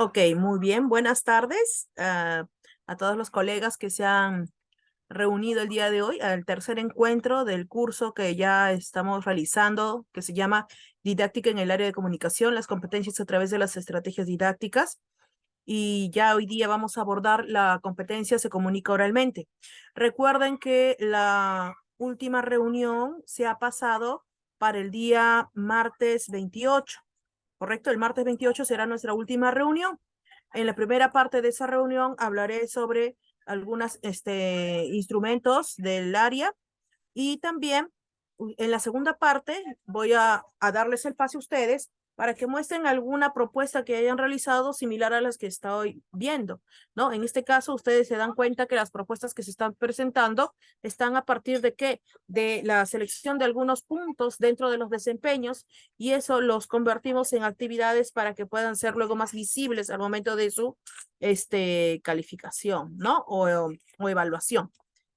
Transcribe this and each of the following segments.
Ok, muy bien. Buenas tardes a todos los colegas que se han reunido el día de hoy al tercer encuentro del curso que ya estamos realizando, que se llama Didáctica en el área de comunicación, las competencias a través de las estrategias didácticas. Y ya hoy día vamos a abordar la competencia se comunica oralmente. Recuerden que la última reunión se ha pasado para el día martes 28. ¿Correcto? El martes 28 será nuestra última reunión. En la primera parte de esa reunión hablaré sobre algunos instrumentos del área y también en la segunda parte voy a darles el pase a ustedes para que muestren alguna propuesta que hayan realizado similar a las que estoy viendo, ¿no? En este caso, ustedes se dan cuenta que las propuestas que se están presentando están a partir de qué? De la selección de algunos puntos dentro de los desempeños y eso los convertimos en actividades para que puedan ser luego más visibles al momento de su calificación, ¿no? O evaluación.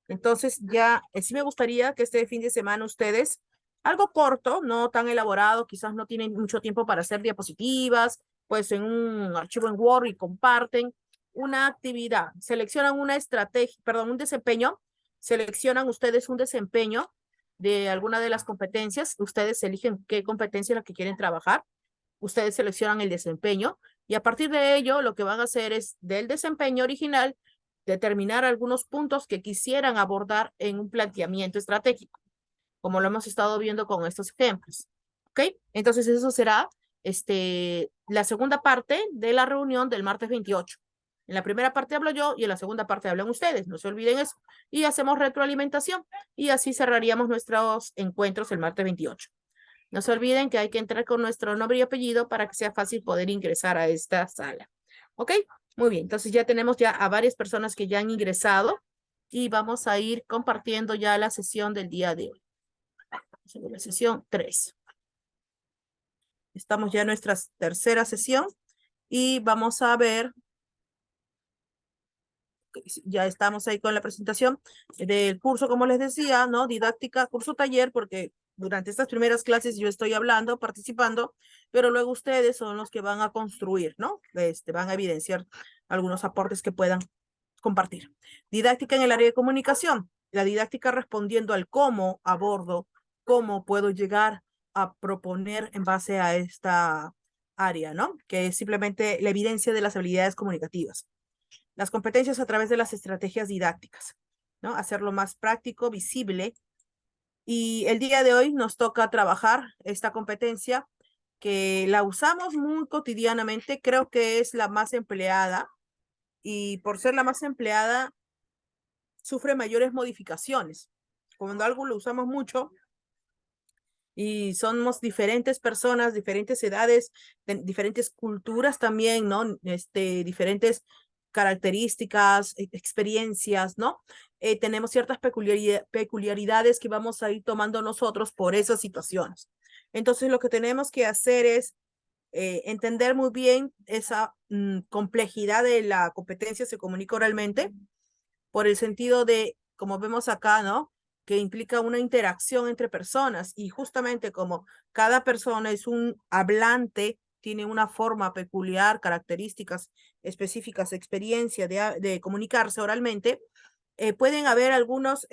Entonces ya sí me gustaría que este fin de semana ustedes, algo corto, no tan elaborado, quizás no tienen mucho tiempo para hacer diapositivas, pues en un archivo en Word y comparten una actividad, seleccionan una estrategia, perdón, un desempeño, seleccionan ustedes un desempeño de alguna de las competencias, ustedes eligen qué competencia es la que quieren trabajar, ustedes seleccionan el desempeño y a partir de ello lo que van a hacer es del desempeño original determinar algunos puntos que quisieran abordar en un planteamiento estratégico, como lo hemos estado viendo con estos ejemplos. ¿Ok? Entonces eso será la segunda parte de la reunión del martes 28. En la primera parte hablo yo y en la segunda parte hablan ustedes, no se olviden eso. Y hacemos retroalimentación y así cerraríamos nuestros encuentros el martes 28. No se olviden que hay que entrar con nuestro nombre y apellido para que sea fácil poder ingresar a esta sala. ¿Ok? Muy bien, entonces ya tenemos ya a varias personas que ya han ingresado y vamos a ir compartiendo ya la sesión del día de hoy. La sesión 3. Estamos ya en nuestra tercera sesión y vamos a ver, ya estamos ahí con la presentación del curso, como les decía, ¿no? Didáctica, curso taller, porque durante estas primeras clases yo estoy hablando, participando, pero luego ustedes son los que van a construir, ¿no? Van a evidenciar algunos aportes que puedan compartir. Didáctica en el área de comunicación. La didáctica respondiendo al cómo abordo, cómo puedo llegar a proponer en base a esta área, ¿no? Que es simplemente la evidencia de las habilidades comunicativas. Las competencias a través de las estrategias didácticas, ¿no? Hacerlo más práctico, visible. Y el día de hoy nos toca trabajar esta competencia que la usamos muy cotidianamente, creo que es la más empleada y por ser la más empleada sufre mayores modificaciones. Cuando algo lo usamos mucho y somos diferentes personas, diferentes edades, diferentes culturas también, ¿no? Diferentes características, experiencias, ¿no? Tenemos ciertas peculiaridades que vamos a ir tomando nosotros por esas situaciones. Entonces, lo que tenemos que hacer es entender muy bien esa complejidad de la competencia se comunica oralmente por el sentido de, como vemos acá, ¿no? Que implica una interacción entre personas y justamente como cada persona es un hablante, tiene una forma peculiar, características específicas, experiencia de comunicarse oralmente, pueden haber algunos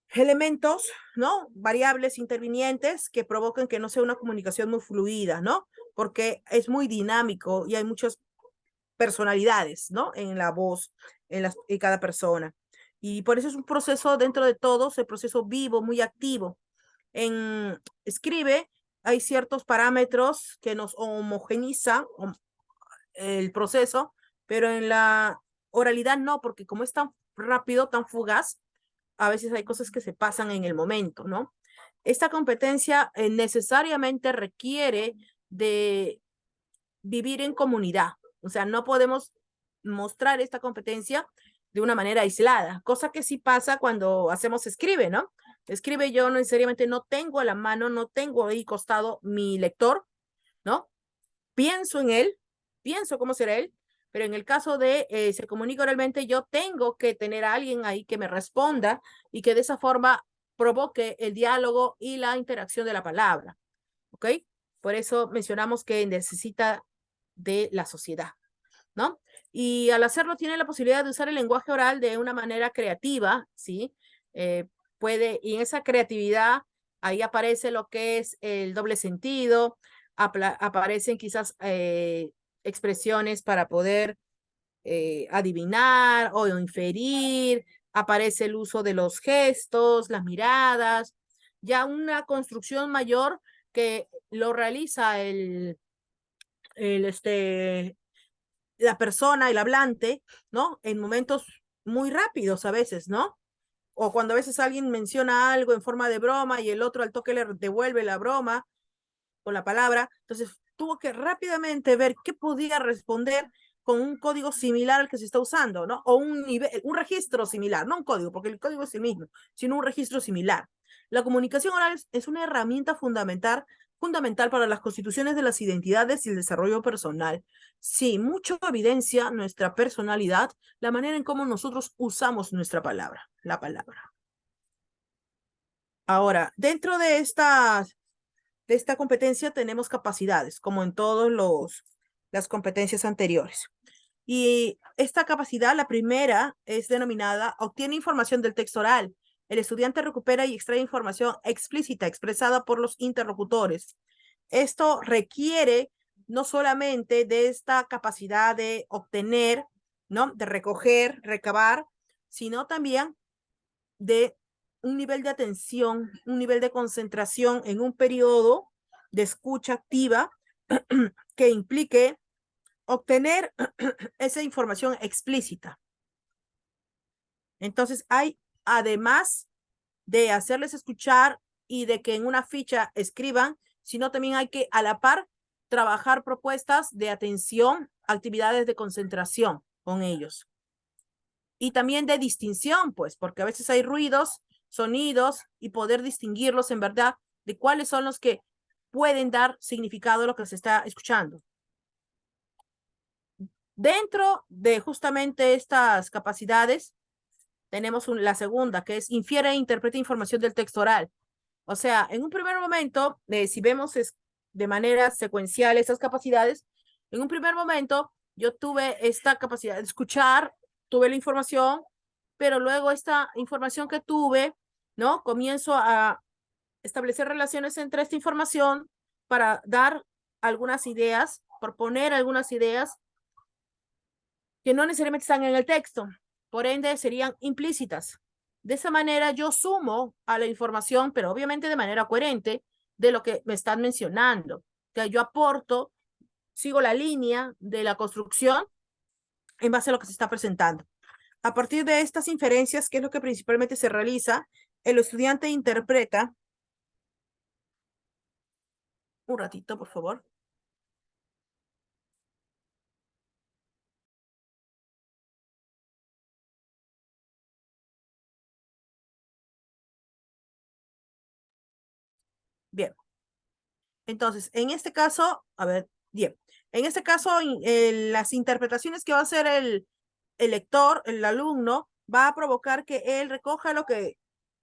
elementos, ¿no? Variables intervinientes que provocan que no sea una comunicación muy fluida, ¿no? Porque es muy dinámico y hay muchas personalidades, ¿no? En la voz, en cada persona. Y por eso es un proceso dentro de todos, el proceso vivo, muy activo. En escribe, hay ciertos parámetros que nos homogenizan el proceso, pero en la oralidad no, porque como es tan rápido, tan fugaz, a veces hay cosas que se pasan en el momento, ¿no? Esta competencia necesariamente requiere de vivir en comunidad. O sea, no podemos mostrar esta competencia de una manera aislada, cosa que sí pasa cuando hacemos escribe, ¿no? Escribe yo no necesariamente no tengo a la mano, no tengo ahí costado mi lector, ¿no? Pienso en él, pienso cómo será él, pero en el caso de se comunica oralmente, yo tengo que tener a alguien ahí que me responda y que de esa forma provoque el diálogo y la interacción de la palabra, ¿ok? Por eso mencionamos que necesita de la sociedad, ¿no? Y al hacerlo tiene la posibilidad de usar el lenguaje oral de una manera creativa, ¿sí? Y en esa creatividad, ahí aparece lo que es el doble sentido, aparecen quizás expresiones para poder adivinar o inferir, aparece el uso de los gestos, las miradas, ya una construcción mayor que lo realiza el la persona, el hablante, ¿no? En momentos muy rápidos a veces, ¿no? O cuando a veces alguien menciona algo en forma de broma y el otro al toque le devuelve la broma con la palabra. Entonces tuvo que rápidamente ver qué podía responder con un código similar al que se está usando, ¿no? O un nivel, un registro similar, no un código, porque el código es el mismo, sino un registro similar. La comunicación oral es una herramienta fundamental para las constituciones de las identidades y el desarrollo personal. Sí, mucho evidencia nuestra personalidad, la manera en cómo nosotros usamos nuestra palabra, la palabra. Ahora, dentro de esta competencia tenemos capacidades, como en todas las competencias anteriores. Y esta capacidad, la primera, es denominada obtiene información del texto oral. El estudiante recupera y extrae información explícita expresada por los interlocutores. Esto requiere no solamente de esta capacidad de obtener, ¿no? De recoger, recabar, sino también de un nivel de atención, un nivel de concentración en un periodo de escucha activa que implique obtener esa información explícita. Entonces, además de hacerles escuchar y de que en una ficha escriban, sino también hay que a la par trabajar propuestas de atención, actividades de concentración con ellos. Y también de distinción, pues, porque a veces hay ruidos, sonidos y poder distinguirlos en verdad de cuáles son los que pueden dar significado a lo que se está escuchando. Dentro de justamente estas capacidades, tenemos la segunda, que es infiere e interpreta información del texto oral. O sea, en un primer momento, si vemos de manera secuencial esas capacidades, en un primer momento yo tuve esta capacidad de escuchar, tuve la información, pero luego esta información que tuve, ¿no? Comienzo a establecer relaciones entre esta información para dar algunas ideas, proponer algunas ideas que no necesariamente están en el texto, por ende serían implícitas. De esa manera yo sumo a la información, pero obviamente de manera coherente, de lo que me están mencionando. Que yo aporto, sigo la línea de la construcción en base a lo que se está presentando. A partir de estas inferencias, que es lo que principalmente se realiza, el estudiante interpreta. Un ratito, por favor. Bien. Entonces, en este caso, a ver, bien. En este caso, las interpretaciones que va a hacer el lector, el alumno, va a provocar que él recoja lo que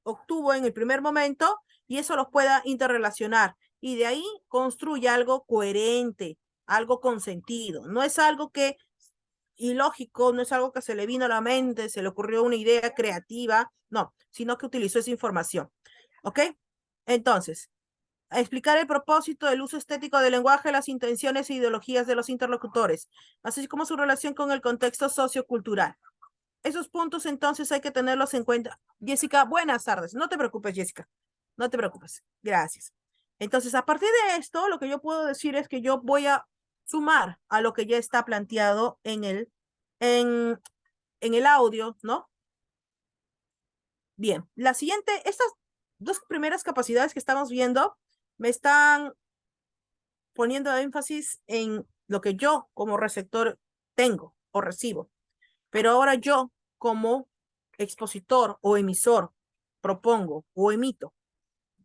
obtuvo en el primer momento y eso los pueda interrelacionar. Y de ahí construye algo coherente, algo con sentido. No es algo que ilógico, no es algo que se le vino a la mente, se le ocurrió una idea creativa, no, sino que utilizó esa información. ¿Ok? Entonces, a explicar el propósito del uso estético del lenguaje, las intenciones e ideologías de los interlocutores, así como su relación con el contexto sociocultural. Esos puntos entonces hay que tenerlos en cuenta. Jessica, buenas tardes. No te preocupes, Jessica. No te preocupes. Gracias. Entonces, a partir de esto, lo que yo puedo decir es que yo voy a sumar a lo que ya está planteado en, en el audio, ¿no? Bien, la siguiente, estas dos primeras capacidades que estamos viendo me están poniendo énfasis en lo que yo como receptor tengo o recibo. Pero ahora yo como expositor o emisor propongo o emito.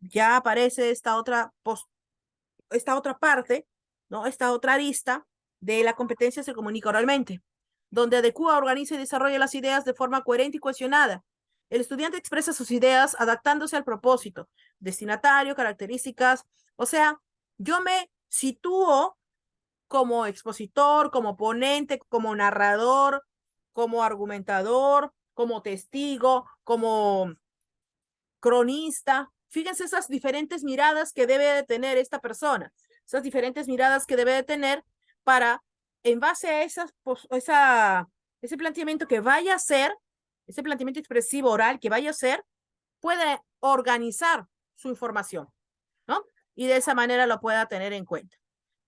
Ya aparece esta otra parte, ¿no? Esta otra arista de la competencia se comunica oralmente, donde adecua, organiza y desarrolla las ideas de forma coherente y cohesionada. El estudiante expresa sus ideas adaptándose al propósito, destinatario, características. O sea, yo me sitúo como expositor, como ponente, como narrador, como argumentador, como testigo, como cronista. Fíjense esas diferentes miradas que debe de tener esta persona, esas diferentes miradas que debe de tener para, en base a ese planteamiento que vaya a hacer, ese planteamiento expresivo oral que vaya a hacer, puede organizar su información, ¿no? Y de esa manera lo pueda tener en cuenta,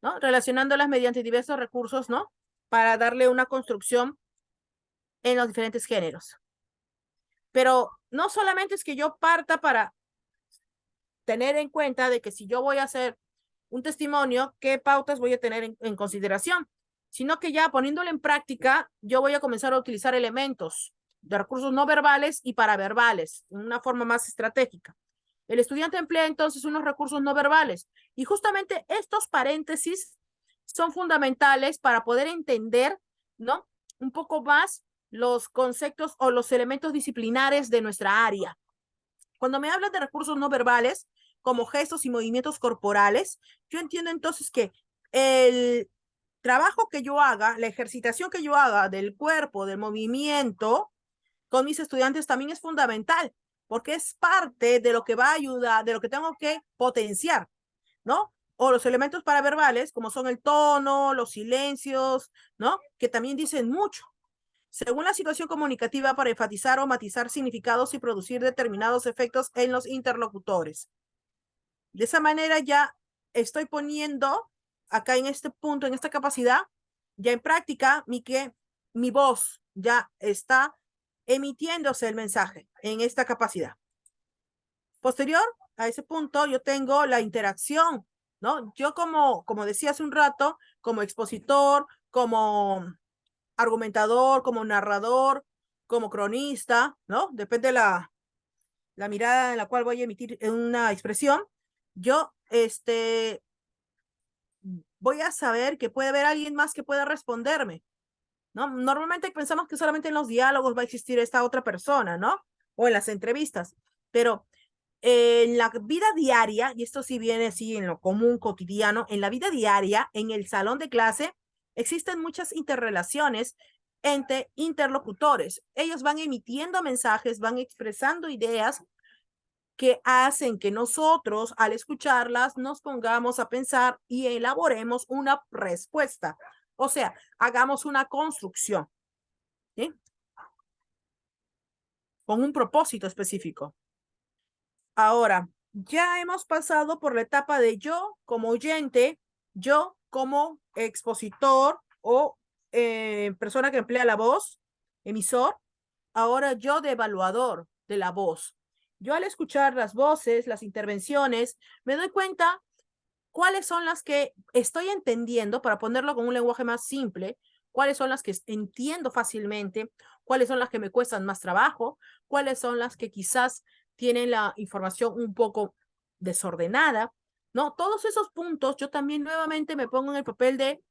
¿no? Relacionándolas mediante diversos recursos, ¿no? Para darle una construcción en los diferentes géneros. Pero no solamente es que yo parta para tener en cuenta de que si yo voy a hacer un testimonio, qué pautas voy a tener en consideración, sino que ya poniéndolo en práctica, yo voy a comenzar a utilizar elementos de recursos no verbales y paraverbales, en una forma más estratégica. El estudiante emplea entonces unos recursos no verbales y justamente estos paréntesis son fundamentales para poder entender, ¿no? Un poco más los conceptos o los elementos disciplinares de nuestra área. Cuando me hablan de recursos no verbales, como gestos y movimientos corporales, yo entiendo entonces que el trabajo que yo haga, la ejercitación que yo haga del cuerpo, del movimiento, con mis estudiantes también es fundamental, porque es parte de lo que va a ayudar, de lo que tengo que potenciar, ¿no? O los elementos paraverbales, como son el tono, los silencios, ¿no? Que también dicen mucho según la situación comunicativa para enfatizar o matizar significados y producir determinados efectos en los interlocutores. De esa manera ya estoy poniendo acá en este punto, en esta capacidad, ya en práctica, que mi voz ya está emitiéndose el mensaje en esta capacidad. Posterior a ese punto, yo tengo la interacción, ¿no? Yo como decía hace un rato, como expositor, como argumentador, como narrador, como cronista, ¿no? Depende de la mirada en la cual voy a emitir una expresión. Yo, voy a saber que puede haber alguien más que pueda responderme, ¿no? Normalmente pensamos que solamente en los diálogos va a existir esta otra persona, ¿no? O en las entrevistas, pero en la vida diaria, y esto sí viene así en lo común, cotidiano, en la vida diaria, en el salón de clase, existen muchas interrelaciones entre interlocutores. Ellos van emitiendo mensajes, van expresando ideas que hacen que nosotros, al escucharlas, nos pongamos a pensar y elaboremos una respuesta. O sea, hagamos una construcción, ¿sí? Con un propósito específico. Ahora, ya hemos pasado por la etapa de yo como oyente, yo como expositor o persona que emplea la voz, emisor. Ahora yo de evaluador de la voz. Yo al escuchar las voces, las intervenciones, me doy cuenta cuáles son las que estoy entendiendo, para ponerlo con un lenguaje más simple, cuáles son las que entiendo fácilmente, cuáles son las que me cuestan más trabajo, cuáles son las que quizás tienen la información un poco desordenada, ¿no? Todos esos puntos yo también nuevamente me pongo en el papel de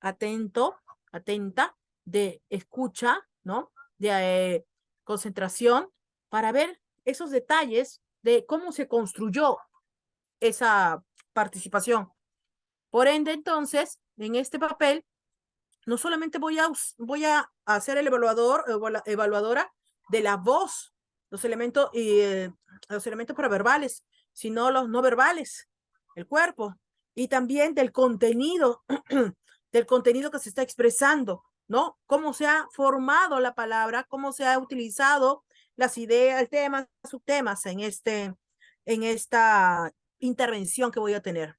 atento, atenta, de escucha, ¿no? De concentración para ver esos detalles de cómo se construyó esa participación. Por ende, entonces, en este papel, no solamente voy a hacer el evaluador o la evaluadora de la voz, los elementos paraverbales, sino los no verbales, el cuerpo, y también del contenido, del contenido que se está expresando, ¿no? Cómo se ha formado la palabra, cómo se ha utilizado las ideas, temas, subtemas en esta intervención que voy a tener.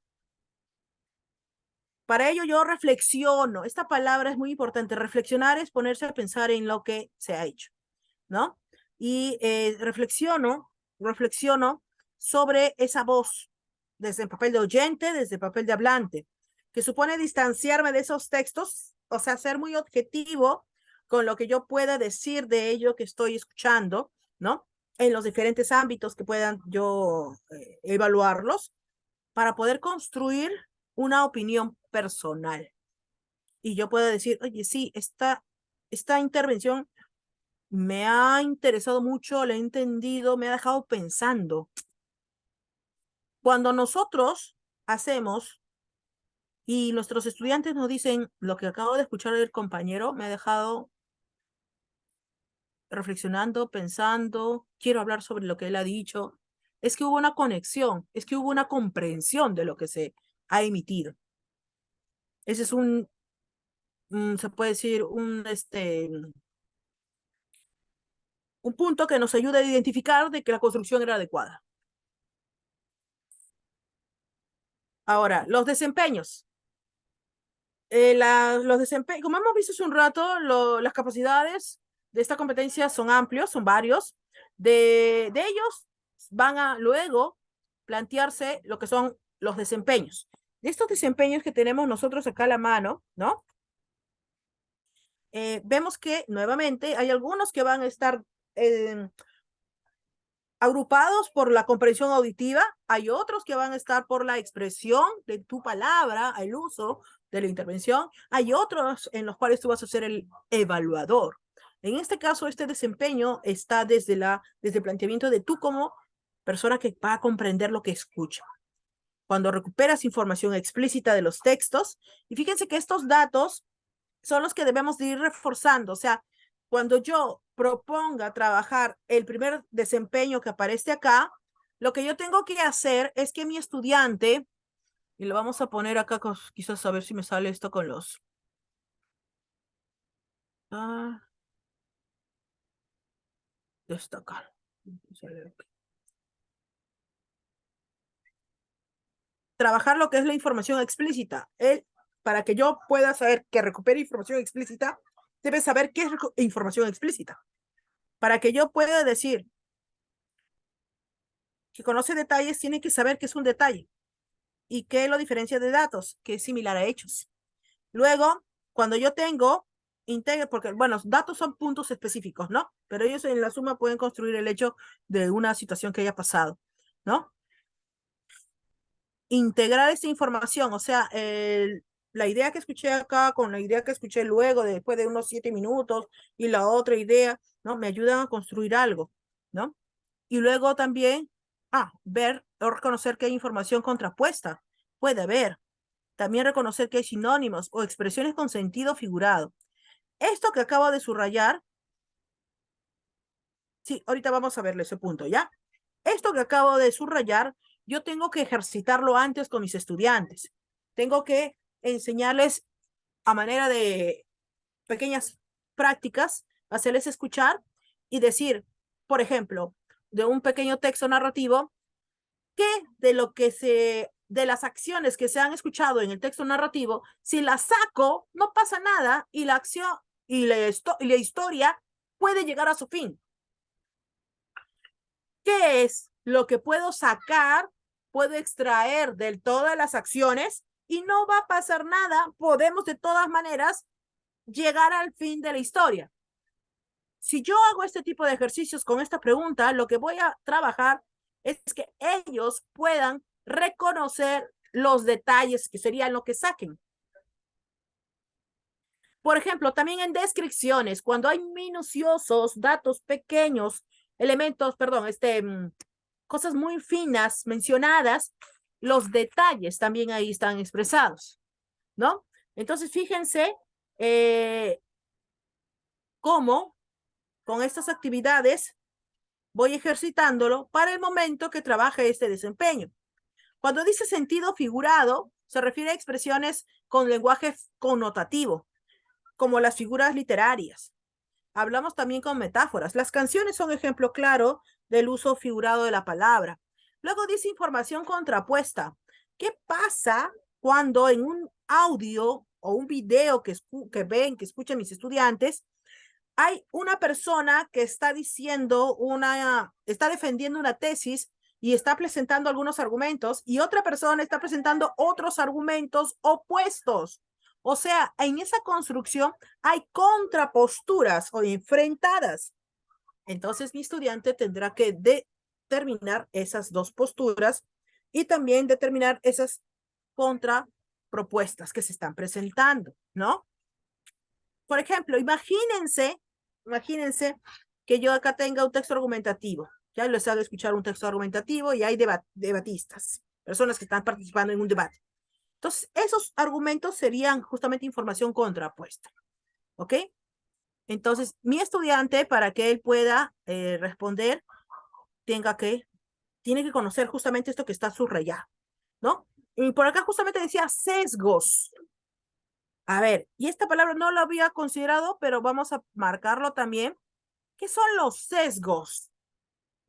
Para ello yo reflexiono. Esta palabra es muy importante. Reflexionar es ponerse a pensar en lo que se ha hecho, ¿no? Y reflexiono sobre esa voz, desde el papel de oyente, desde el papel de hablante, que supone distanciarme de esos textos, o sea, ser muy objetivo con lo que yo pueda decir de ello que estoy escuchando, ¿no? En los diferentes ámbitos que puedan yo evaluarlos para poder construir una opinión personal. Y yo puedo decir, oye, sí, esta intervención me ha interesado mucho, la he entendido, me ha dejado pensando. Cuando nosotros hacemos Y nuestros estudiantes nos dicen, lo que acabo de escuchar del compañero me ha dejado reflexionando, pensando, quiero hablar sobre lo que él ha dicho. Es que hubo una conexión, es que hubo una comprensión de lo que se ha emitido. Ese es se puede decir, un punto que nos ayuda a identificar de que la construcción era adecuada. Ahora, los desempeños. Los desempeños, como hemos visto hace un rato, las capacidades de esta competencia son amplios, son varios. De ellos van a luego plantearse lo que son los desempeños. De estos desempeños que tenemos nosotros acá a la mano, ¿no? Vemos que nuevamente hay algunos que van a estar agrupados por la comprensión auditiva, hay otros que van a estar por la expresión de tu palabra, el uso de la intervención, hay otros en los cuales tú vas a ser el evaluador. En este caso, este desempeño está desde el planteamiento de tú como persona que va a comprender lo que escucha. Cuando recuperas información explícita de los textos, y fíjense que estos datos son los que debemos de ir reforzando, o sea, cuando yo proponga trabajar el primer desempeño que aparece acá, lo que yo tengo que hacer es que mi estudiante, y lo vamos a poner acá, quizás a ver si me sale esto con los... destacar. Trabajar lo que es la información explícita. Para que yo pueda saber que recupere información explícita, debe saber qué es información explícita. Para que yo pueda decir que conoce detalles, tiene que saber qué es un detalle y qué lo diferencia de datos, que es similar a hechos. Luego, cuando yo tengo, porque, bueno, datos son puntos específicos, ¿no? Pero ellos en la suma pueden construir el hecho de una situación que haya pasado, ¿no? Integrar esta información, o sea, la idea que escuché acá con la idea que escuché luego, después de unos 7 minutos, y la otra idea, ¿no? Me ayudan a construir algo, ¿no? Y luego también, ver o reconocer que hay información contrapuesta. Puede haber. También reconocer que hay sinónimos o expresiones con sentido figurado. Esto que acabo de subrayar, sí, ahorita vamos a verle ese punto, ¿ya? Esto que acabo de subrayar, yo tengo que ejercitarlo antes con mis estudiantes. Tengo que enseñarles a manera de pequeñas prácticas, hacerles escuchar y decir, por ejemplo, de un pequeño texto narrativo, que de las acciones que se han escuchado en el texto narrativo, si las saco, no pasa nada y la acción y la historia puede llegar a su fin. ¿Qué es lo que puedo sacar, puedo extraer de todas las acciones y no va a pasar nada? Podemos de todas maneras llegar al fin de la historia. Si yo hago este tipo de ejercicios con esta pregunta, lo que voy a trabajar es que ellos puedan reconocer los detalles que serían lo que saquen. Por ejemplo, también en descripciones, cuando hay minuciosos, datos pequeños, elementos, perdón, cosas muy finas mencionadas, los detalles también ahí están expresados, ¿no? Entonces, fíjense cómo con estas actividades voy ejercitándolo para el momento que trabaje este desempeño. Cuando dice sentido figurado, se refiere a expresiones con lenguaje connotativo, como las figuras literarias. Hablamos también con metáforas. Las canciones son ejemplo claro del uso figurado de la palabra. Luego dice información contrapuesta. ¿Qué pasa cuando en un audio o un video que escuchen mis estudiantes, hay una persona que está está defendiendo una tesis y está presentando algunos argumentos y otra persona está presentando otros argumentos opuestos? O sea, en esa construcción hay contraposturas o enfrentadas. Entonces, mi estudiante tendrá que determinar esas dos posturas y también determinar esas contrapropuestas que se están presentando, ¿no? Por ejemplo, imagínense que yo acá tenga un texto argumentativo. Ya les hago escuchar un texto argumentativo y hay debatistas, personas que están participando en un debate. Entonces, esos argumentos serían justamente información contrapuesta. ¿Ok? Entonces, mi estudiante, para que él pueda responder, tiene que conocer justamente esto que está subrayado, ¿no? Y por acá justamente decía sesgos. A ver, y esta palabra no la había considerado, pero vamos a marcarlo también. ¿Qué son los sesgos?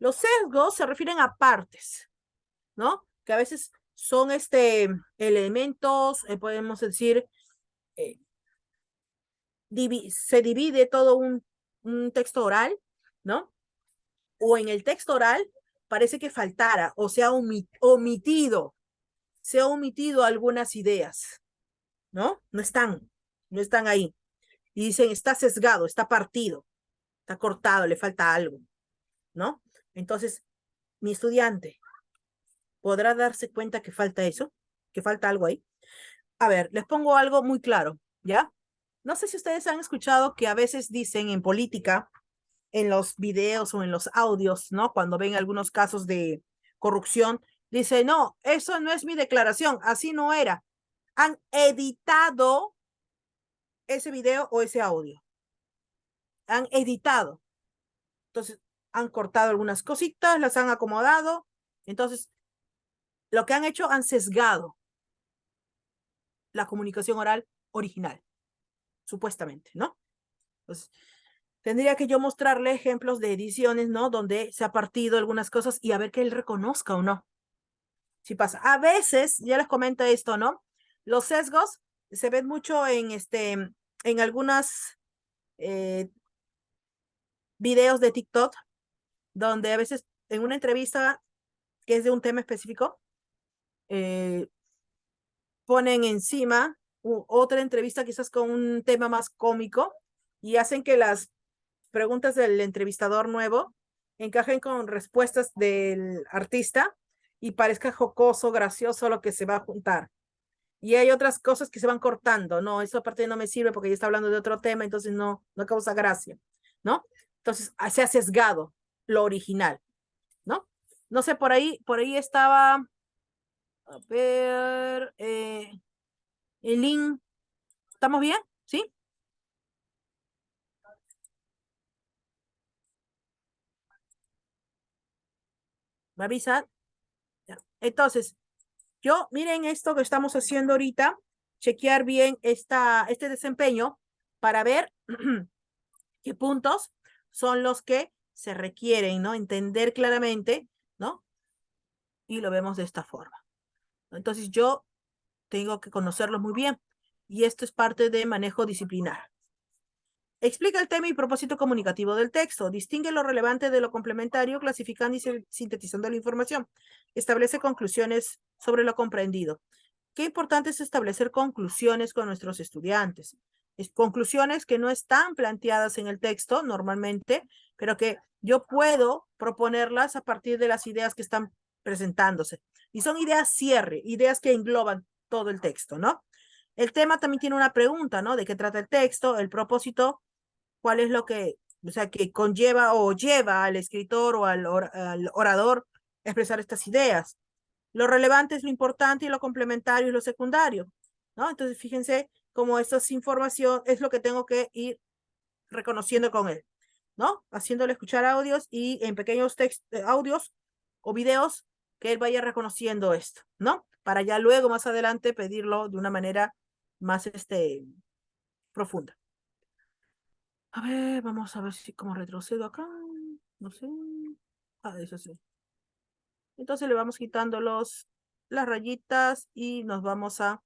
Los sesgos se refieren a partes, ¿no? Que a veces son elementos, podemos decir, eh, se divide todo un texto oral, ¿no? O en el texto oral parece que faltara o se ha omitido algunas ideas, ¿no? No están ahí. Y dicen, está sesgado, está partido, está cortado, le falta algo, ¿no? Entonces, mi estudiante podrá darse cuenta que falta eso, que falta algo ahí. A ver, les pongo algo muy claro, ¿ya? No sé si ustedes han escuchado que a veces dicen en política, en los videos o en los audios, ¿no? Cuando ven algunos casos de corrupción, dice, no, eso no es mi declaración, así no era. Han editado ese video o ese audio. Han editado. Entonces, han cortado algunas cositas, las han acomodado. Entonces, lo que han hecho, han sesgado la comunicación oral original, supuestamente, ¿no? Entonces, tendría que yo mostrarle ejemplos de ediciones, ¿no? Donde se ha partido algunas cosas y a ver que él reconozca o no. Si pasa. A veces, ya les comento esto, ¿no? Los sesgos se ven mucho en algunas videos de TikTok, donde a veces en una entrevista que es de un tema específico, eh, ponen encima otra entrevista quizás con un tema más cómico y hacen que las preguntas del entrevistador nuevo encajen con respuestas del artista y parezca jocoso, gracioso lo que se va a juntar. Y hay otras cosas que se van cortando, no, eso aparte no me sirve porque ya está hablando de otro tema, entonces no causa gracia, ¿no? Entonces se ha sesgado lo original, ¿no? No sé, por ahí estaba, a ver, el link, ¿estamos bien? ¿Sí? ¿Me avisa? Ya. Entonces, miren esto que estamos haciendo ahorita, chequear bien este desempeño para ver qué puntos son los que se requieren, ¿no? Entender claramente, ¿no? Y lo vemos de esta forma. Entonces yo tengo que conocerlos muy bien y esto es parte de manejo disciplinar. Explica el tema y propósito comunicativo del texto. Distingue lo relevante de lo complementario, clasificando y sintetizando la información. Establece conclusiones sobre lo comprendido. Qué importante es establecer conclusiones con nuestros estudiantes. Conclusiones que no están planteadas en el texto normalmente, pero que yo puedo proponerlas a partir de las ideas que están presentándose. Y son ideas cierre, ideas que engloban todo el texto, ¿no? El tema también tiene una pregunta, ¿no? ¿De qué trata el texto? El propósito, ¿cuál es lo que, o sea, que conlleva o lleva al escritor o al orador a expresar estas ideas? Lo relevante es lo importante y lo complementario y lo secundario, ¿no? Entonces, fíjense cómo esta información es lo que tengo que ir reconociendo con él, ¿no? Haciéndole escuchar audios y en pequeños audios o videos que él vaya reconociendo esto, ¿no? Para ya luego, más adelante, pedirlo de una manera más profunda. A ver, vamos a ver si como retrocedo acá. No sé. Ah, eso sí. Entonces le vamos quitando las rayitas y nos vamos a...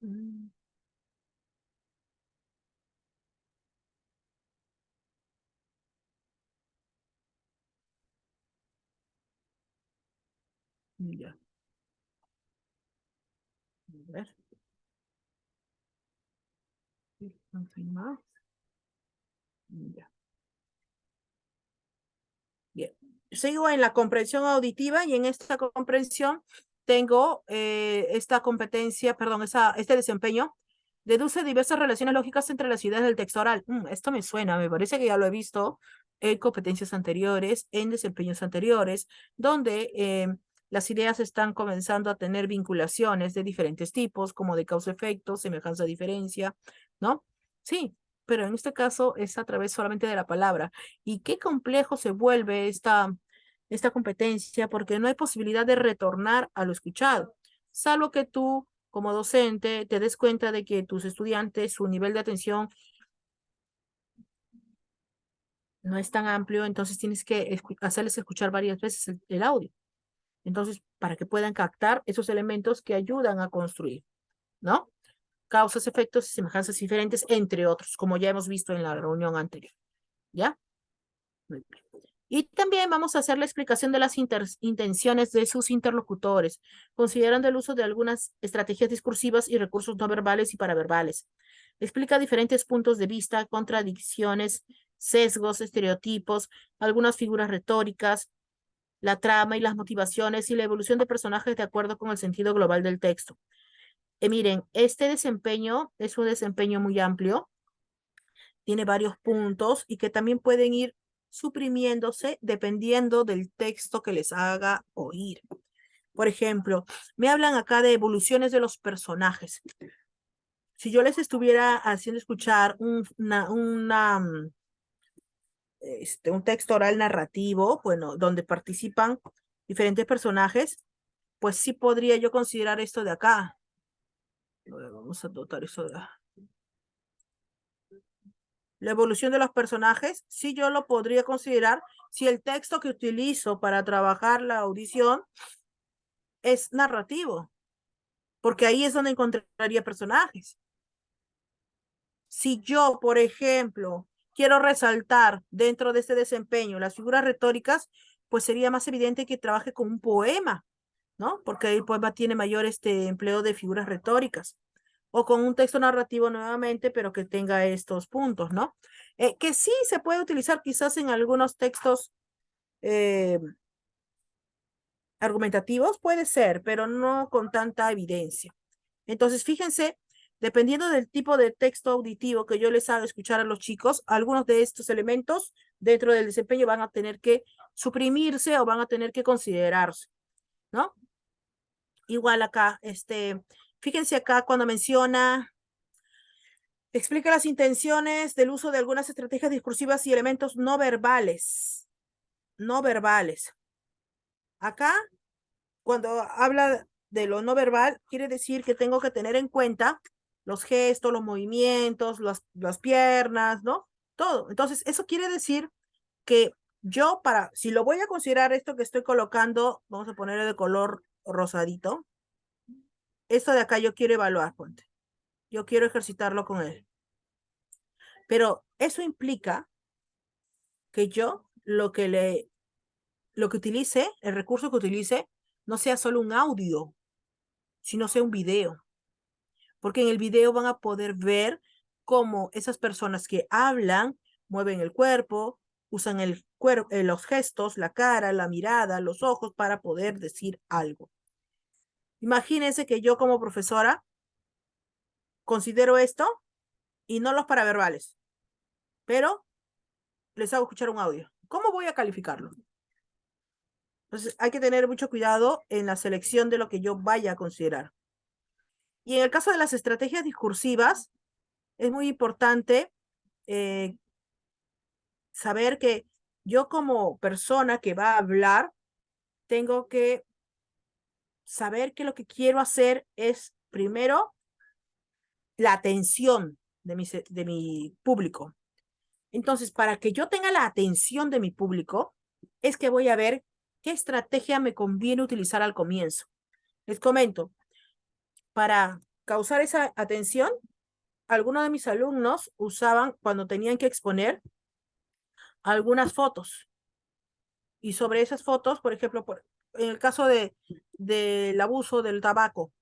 Mm, ya, a ver. Confirmar. Ya. Bien. Sigo en la comprensión auditiva y en esta comprensión tengo esta competencia, perdón, este desempeño. Deduce diversas relaciones lógicas entre las ideas del texto oral. Esto me suena, me parece que ya lo he visto en competencias anteriores, en desempeños anteriores, donde las ideas están comenzando a tener vinculaciones de diferentes tipos, como de causa-efecto, semejanza-diferencia, ¿no? Sí, pero en este caso es a través solamente de la palabra. Y qué complejo se vuelve esta competencia, porque no hay posibilidad de retornar a lo escuchado, salvo que tú, como docente, te des cuenta de que tus estudiantes, su nivel de atención no es tan amplio, entonces tienes que hacerles escuchar varias veces el audio. Entonces, para que puedan captar esos elementos que ayudan a construir, ¿no? Causas, efectos y semejanzas diferentes, entre otros, como ya hemos visto en la reunión anterior. ¿Ya? Muy bien. Y también vamos a hacer la explicación de las intenciones de sus interlocutores, considerando el uso de algunas estrategias discursivas y recursos no verbales y paraverbales. Explica diferentes puntos de vista, contradicciones, sesgos, estereotipos, algunas figuras retóricas, la trama y las motivaciones y la evolución de personajes de acuerdo con el sentido global del texto. Miren, este desempeño es un desempeño muy amplio, tiene varios puntos y que también pueden ir suprimiéndose dependiendo del texto que les haga oír. Por ejemplo, me hablan acá de evoluciones de los personajes. Si yo les estuviera haciendo escuchar un texto oral narrativo, bueno, donde participan diferentes personajes, pues sí podría yo considerar esto de acá. Vamos a dotar eso de la evolución de los personajes, sí yo lo podría considerar si el texto que utilizo para trabajar la audición es narrativo, porque ahí es donde encontraría personajes. Si yo, por ejemplo, quiero resaltar dentro de este desempeño las figuras retóricas, pues sería más evidente que trabaje con un poema, ¿no? Porque el poema tiene mayor empleo de figuras retóricas. O con un texto narrativo nuevamente, pero que tenga estos puntos, ¿no? Que sí se puede utilizar quizás en algunos textos argumentativos, puede ser, pero no con tanta evidencia. Entonces, fíjense, dependiendo del tipo de texto auditivo que yo les haga escuchar a los chicos, algunos de estos elementos dentro del desempeño van a tener que suprimirse o van a tener que considerarse, ¿no? Igual acá, fíjense acá cuando menciona, explica las intenciones del uso de algunas estrategias discursivas y elementos no verbales. No verbales. Acá, cuando habla de lo no verbal, quiere decir que tengo que tener en cuenta los gestos, los movimientos, las piernas, ¿no? Todo. Entonces, eso quiere decir que yo si lo voy a considerar esto que estoy colocando, vamos a ponerle de color rosadito, esto de acá yo quiero evaluar, ponte. Yo quiero ejercitarlo con él. Pero eso implica que yo lo que utilice, el recurso que utilice, no sea solo un audio, sino sea un video. Porque en el video van a poder ver cómo esas personas que hablan mueven el cuerpo, usan los gestos, la cara, la mirada, los ojos para poder decir algo. Imagínense que yo como profesora considero esto y no los paraverbales, pero les hago escuchar un audio. ¿Cómo voy a calificarlo? Entonces hay que tener mucho cuidado en la selección de lo que yo vaya a considerar. Y en el caso de las estrategias discursivas, es muy importante eh, saber que yo como persona que va a hablar, tengo que saber que lo que quiero hacer es, primero, la atención de mi público. Entonces, para que yo tenga la atención de mi público, es que voy a ver qué estrategia me conviene utilizar al comienzo. Les comento, para causar esa atención, algunos de mis alumnos usaban, cuando tenían que exponer, algunas fotos. Y sobre esas fotos, por ejemplo, en el caso del abuso del tabaco,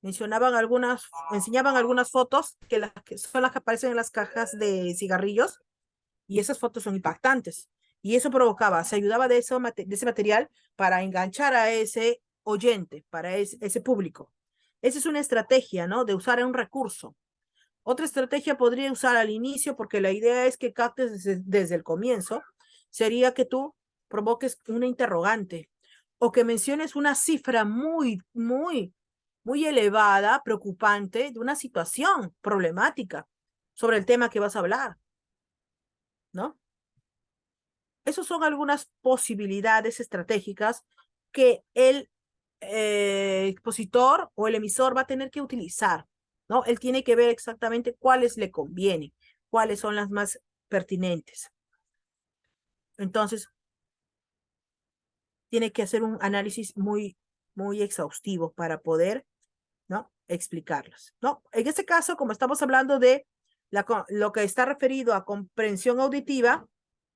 enseñaban algunas fotos que son las que aparecen en las cajas de cigarrillos, y esas fotos son impactantes. Y eso provocaba, se ayudaba de ese material para enganchar a ese oyente, para ese público. Esa es una estrategia, ¿no? De usar un recurso. Otra estrategia podría usar al inicio, porque la idea es que captes desde el comienzo, sería que tú provoques una interrogante o que menciones una cifra muy elevada, preocupante de una situación problemática sobre el tema que vas a hablar, ¿no? Esas son algunas posibilidades estratégicas que el expositor o el emisor va a tener que utilizar, ¿no? Él tiene que ver exactamente cuáles le conviene, cuáles son las más pertinentes. Entonces, tiene que hacer un análisis muy exhaustivo para poder, ¿no? Explicarlos, ¿no? En este caso, como estamos hablando de lo que está referido a comprensión auditiva,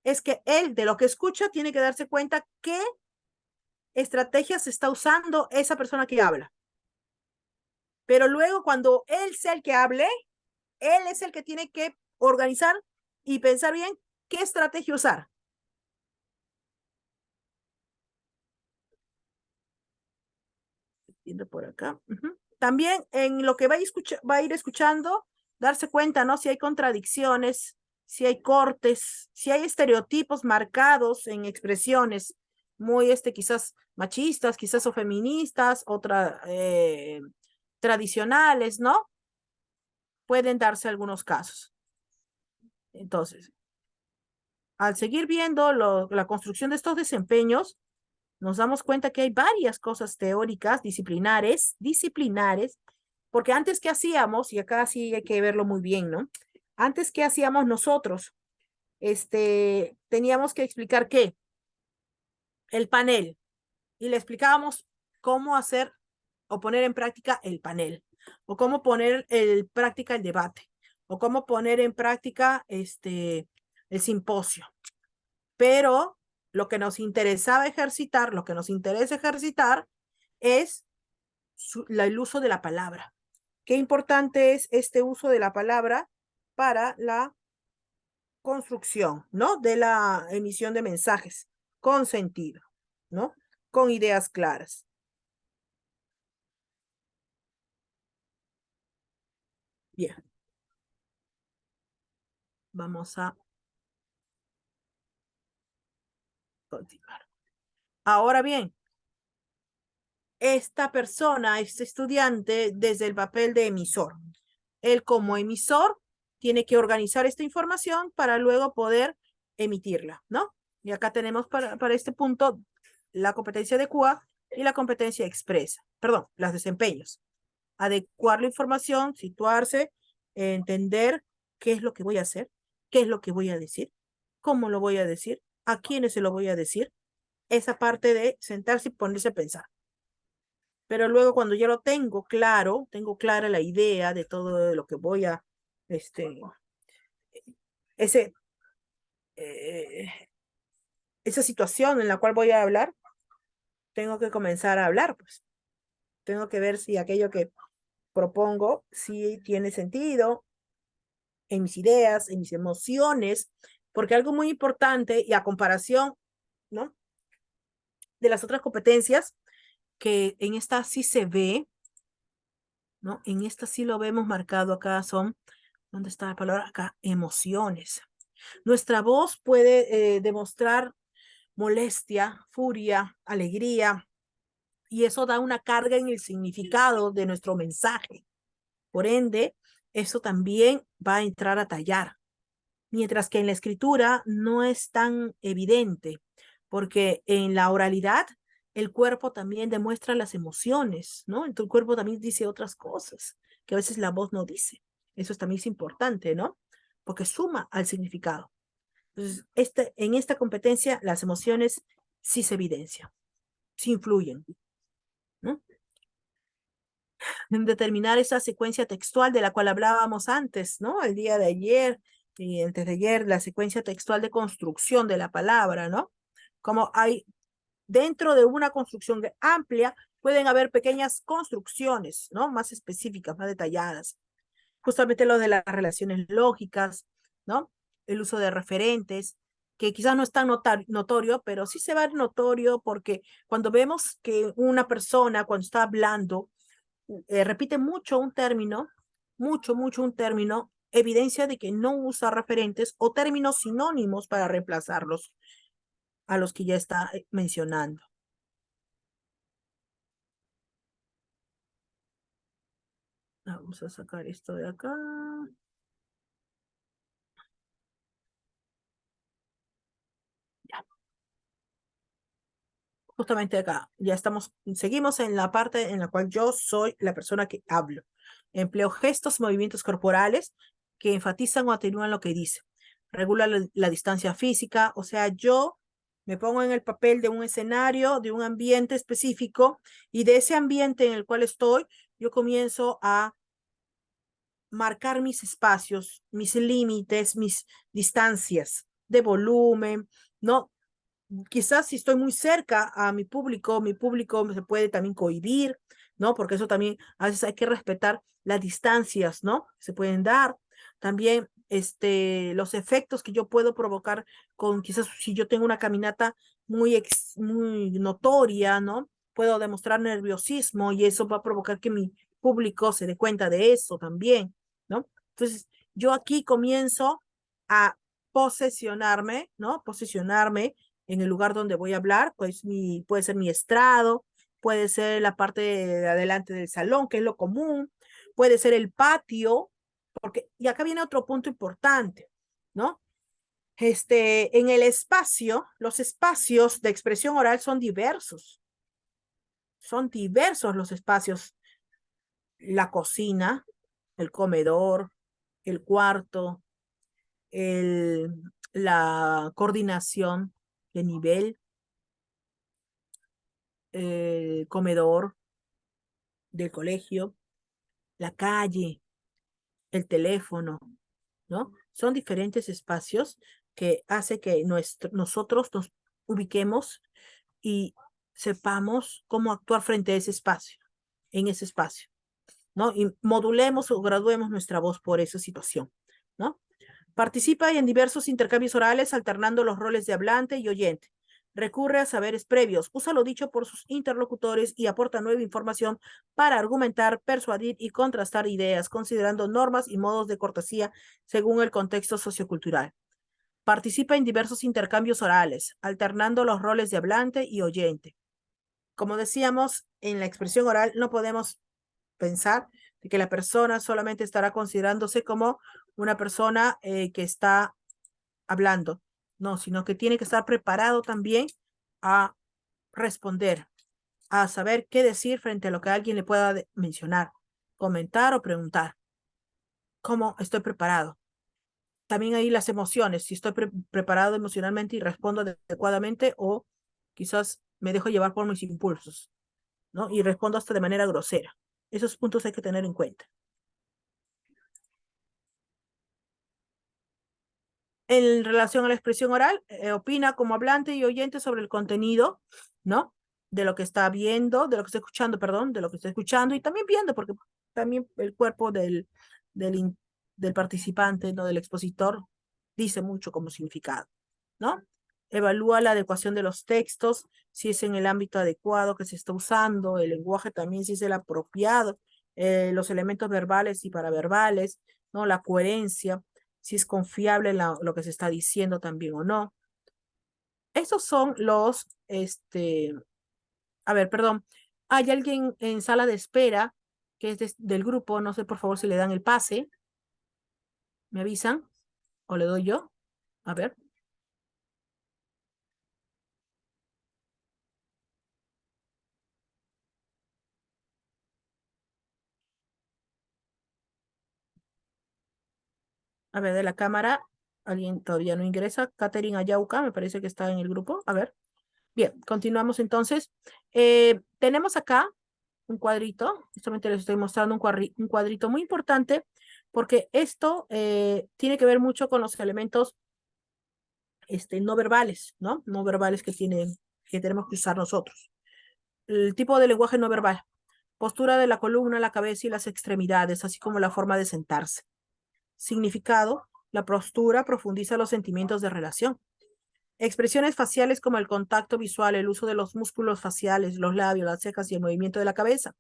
es que él, de lo que escucha, tiene que darse cuenta qué estrategias está usando esa persona que habla. Pero luego, cuando él sea el que hable, él es el que tiene que organizar y pensar bien qué estrategia usar. Viendo por acá. También en lo que va a ir escuchando, darse cuenta, ¿no? Si hay contradicciones, si hay cortes, si hay estereotipos marcados en expresiones muy, quizás machistas, quizás o feministas, tradicionales, ¿no? Pueden darse algunos casos. Entonces, al seguir viendo la construcción de estos desempeños, nos damos cuenta que hay varias cosas teóricas, disciplinares, porque antes que hacíamos, y acá sí hay que verlo muy bien, ¿no? Antes que hacíamos nosotros, teníamos que explicar qué, el panel, y le explicábamos cómo hacer o poner en práctica el panel, o cómo poner en práctica el debate, o cómo poner en práctica el simposio. Pero lo que nos interesaba ejercitar, lo que nos interesa ejercitar es el uso de la palabra. Qué importante es este uso de la palabra para la construcción, ¿no? De la emisión de mensajes con sentido, ¿no? Con ideas claras. Bien, vamos a continuar. Ahora bien, esta persona, este estudiante, desde el papel de emisor. Él como emisor tiene que organizar esta información para luego poder emitirla, ¿no? Y acá tenemos para este punto la competencia de QA y la competencia expresa, perdón, los desempeños. Adecuar la información, situarse, entender qué es lo que voy a hacer, qué es lo que voy a decir, cómo lo voy a decir, a quiénes se lo voy a decir. Esa parte de sentarse y ponerse a pensar. Pero luego cuando ya lo tengo claro, tengo clara la idea de todo lo que voy a, este, ese, eh, esa situación en la cual voy a hablar, tengo que comenzar a hablar, pues. Tengo que ver si aquello que propongo, si tiene sentido en mis ideas, en mis emociones, porque algo muy importante y a comparación, ¿no? De las otras competencias, que en esta sí se ve, ¿no? En esta sí lo vemos marcado acá, son, ¿dónde está la palabra? Acá, emociones. Nuestra voz puede demostrar molestia, furia, alegría, y eso da una carga en el significado de nuestro mensaje. Por ende, eso también va a entrar a tallar, mientras que en la escritura no es tan evidente, porque en la oralidad el cuerpo también demuestra las emociones, ¿no? Entonces el cuerpo también dice otras cosas que a veces la voz no dice. Eso también es importante, ¿no? Porque suma al significado. Entonces, en esta competencia, las emociones sí se evidencian, sí influyen, ¿no? En determinar esa secuencia textual de la cual hablábamos antes, ¿no? El día de ayer y antes de ayer, la secuencia textual de construcción de la palabra, ¿no? Como hay dentro de una construcción amplia, pueden haber pequeñas construcciones, ¿no? Más específicas, más detalladas. Justamente lo de las relaciones lógicas, ¿no? El uso de referentes, que quizás no es tan notorio, pero sí se va a ver notorio porque cuando vemos que una persona, cuando está hablando, repite mucho un término, mucho un término, evidencia de que no usa referentes o términos sinónimos para reemplazarlos. a los que ya está mencionando. Vamos a sacar esto de acá. Ya. Justamente acá, ya estamos, seguimos en la parte en la cual yo soy la persona que hablo. Empleo gestos, movimientos corporales que enfatizan o atenúan lo que dice. Regula la distancia física, o sea, yo me pongo en el papel de un escenario, de un ambiente específico, y de ese ambiente en el cual estoy, yo comienzo a marcar mis espacios, mis límites, mis distancias de volumen, ¿no? Quizás si estoy muy cerca a mi público se puede también cohibir, ¿no? Porque eso también a veces hay que respetar las distancias, ¿no? Se pueden dar. También los efectos que yo puedo provocar con quizás si yo tengo una caminata muy notoria, ¿no? Puedo demostrar nerviosismo y eso va a provocar que mi público se dé cuenta de eso también, ¿no? Entonces, yo aquí comienzo a posesionarme, ¿no? Posicionarme en el lugar donde voy a hablar, pues puede ser mi estrado, puede ser la parte de adelante del salón, que es lo común, puede ser el patio, porque, y acá viene otro punto importante, ¿no? En el espacio, los espacios de expresión oral son diversos los espacios, la cocina, el comedor, el cuarto, la coordinación de nivel, el comedor del colegio, la calle, el teléfono, ¿no? Son diferentes espacios que hace que nosotros nos ubiquemos y sepamos cómo actuar frente a ese espacio, en ese espacio, ¿no? Y modulemos o graduemos nuestra voz por esa situación, ¿no? Participa en diversos intercambios orales alternando los roles de hablante y oyente. Recurre a saberes previos, usa lo dicho por sus interlocutores y aporta nueva información para argumentar, persuadir y contrastar ideas, considerando normas y modos de cortesía según el contexto sociocultural. Participa en diversos intercambios orales, alternando los roles de hablante y oyente. Como decíamos, en la expresión oral no podemos pensar de que la persona solamente estará considerándose como una persona que está hablando, no, sino que tiene que estar preparado también a responder, a saber qué decir frente a lo que alguien le pueda mencionar, comentar o preguntar. ¿Cómo estoy preparado? También ahí las emociones, si estoy preparado emocionalmente y respondo adecuadamente o quizás me dejo llevar por mis impulsos, ¿no? Y respondo hasta de manera grosera. Esos puntos hay que tener en cuenta. En relación a la expresión oral, opina como hablante y oyente sobre el contenido, ¿no? De lo que está viendo, de lo que está escuchando, perdón, de lo que está escuchando y también viendo, porque también el cuerpo del, del participante, ¿no? Del expositor, dice mucho como significado, ¿no? Evalúa la adecuación de los textos, si es en el ámbito adecuado que se está usando, el lenguaje también si es el apropiado, los elementos verbales y paraverbales, ¿no? La coherencia si es confiable lo que se está diciendo también o no. Esos son a ver, perdón, hay alguien en sala de espera que es del grupo, no sé por favor si le dan el pase, me avisan o le doy yo, a ver, de la cámara, alguien todavía no ingresa, Catherine Ayauca, me parece que está en el grupo, a ver. Bien, continuamos entonces. Tenemos acá un cuadrito, justamente les estoy mostrando un cuadrito muy importante, porque esto tiene que ver mucho con los elementos no verbales, ¿no? No verbales que tenemos que usar nosotros. El tipo de lenguaje no verbal, postura de la columna, la cabeza y las extremidades, así como la forma de sentarse. Significado, la postura profundiza los sentimientos de relación. Expresiones faciales como el contacto visual, el uso de los músculos faciales, los labios, las cejas y el movimiento de la cabeza.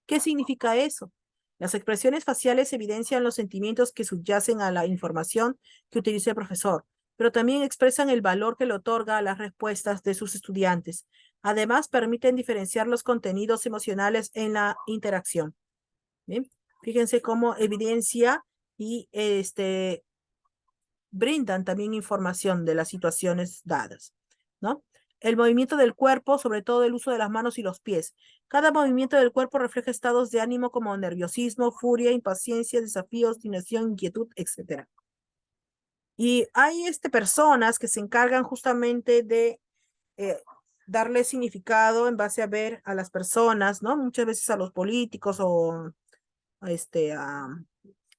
¿Qué significa eso? Las expresiones faciales evidencian los sentimientos que subyacen a la información que utiliza el profesor, pero también expresan el valor que le otorga a las respuestas de sus estudiantes. Además, permiten diferenciar los contenidos emocionales en la interacción. Bien, fíjense cómo evidencia y brindan también información de las situaciones dadas, ¿no? El movimiento del cuerpo, sobre todo el uso de las manos y los pies. Cada movimiento del cuerpo refleja estados de ánimo como nerviosismo, furia, impaciencia, desafío, obstinación, inquietud, etc. Y hay personas que se encargan justamente de eh, darle significado en base a ver a las personas, ¿no? Muchas veces a los políticos o a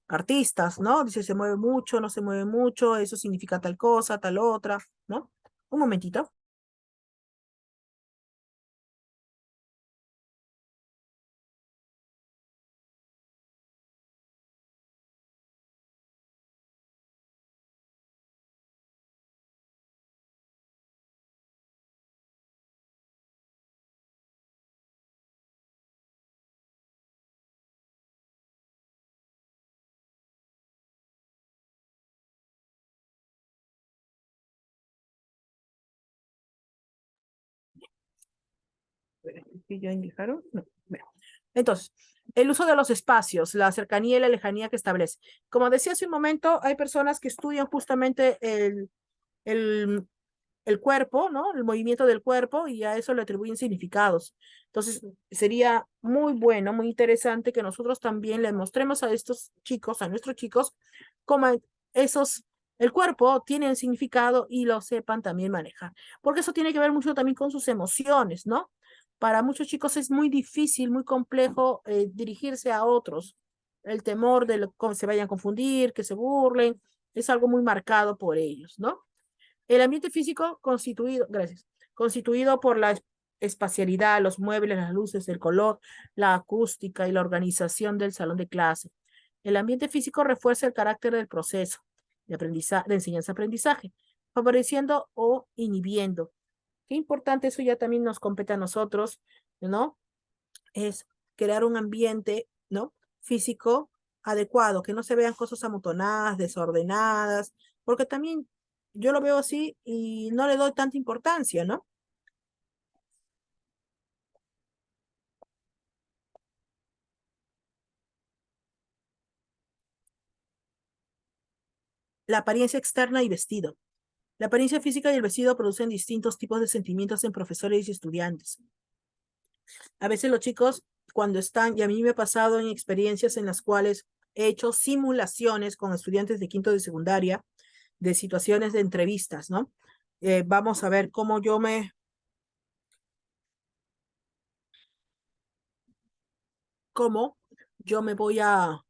artistas, ¿no? Dice, se mueve mucho, no se mueve mucho, eso significa tal cosa, tal otra, ¿no? Un momentito. ¿Sí ya indicaron? No. Bueno. Entonces, el uso de los espacios, la cercanía y la lejanía que establece. Como decía hace un momento, hay personas que estudian justamente el, el cuerpo, ¿no? El movimiento del cuerpo y a eso le atribuyen significados. Entonces, sería muy bueno, muy interesante que nosotros también le mostremos a estos chicos, a nuestros chicos, cómo esos, el cuerpo tiene un significado y lo sepan también manejar. Porque eso tiene que ver mucho también con sus emociones, ¿no? Para muchos chicos es muy difícil, muy complejo dirigirse a otros. El temor de cómo se vayan a confundir, que se burlen, es algo muy marcado por ellos, ¿no? El ambiente físico constituido, gracias, constituido por la espacialidad, los muebles, las luces, el color, la acústica y la organización del salón de clase. El ambiente físico refuerza el carácter del proceso de aprendizaje, de enseñanza-aprendizaje, favoreciendo o inhibiendo. Qué importante, eso ya también nos compete a nosotros, ¿no? Es crear un ambiente, ¿no? Físico adecuado, que no se vean cosas amontonadas, desordenadas, porque también yo lo veo así y no le doy tanta importancia, ¿no? La apariencia externa y vestido. La apariencia física y el vestido producen distintos tipos de sentimientos en profesores y estudiantes. A veces los chicos, cuando están, y a mí me ha pasado en experiencias en las cuales he hecho simulaciones con estudiantes de quinto de secundaria, de situaciones de entrevistas, ¿no? Vamos a ver cómo yo me voy a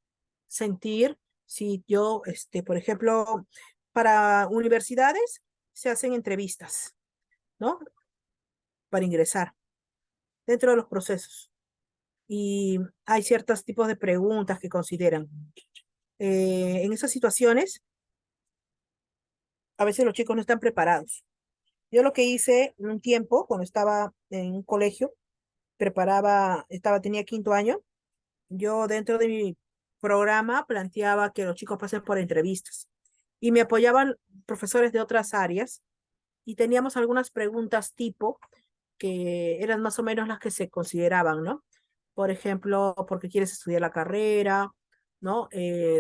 sentir si yo, por ejemplo, para universidades se hacen entrevistas, ¿no? Para ingresar dentro de los procesos. Y hay ciertos tipos de preguntas que consideran. En esas situaciones, a veces los chicos no están preparados. Yo lo que hice un tiempo, cuando estaba en un colegio, tenía quinto año, yo dentro de mi programa planteaba que los chicos pasen por entrevistas y me apoyaban profesores de otras áreas y teníamos algunas preguntas tipo que eran más o menos las que se consideraban, ¿no? Por ejemplo, ¿por qué quieres estudiar la carrera? ¿No?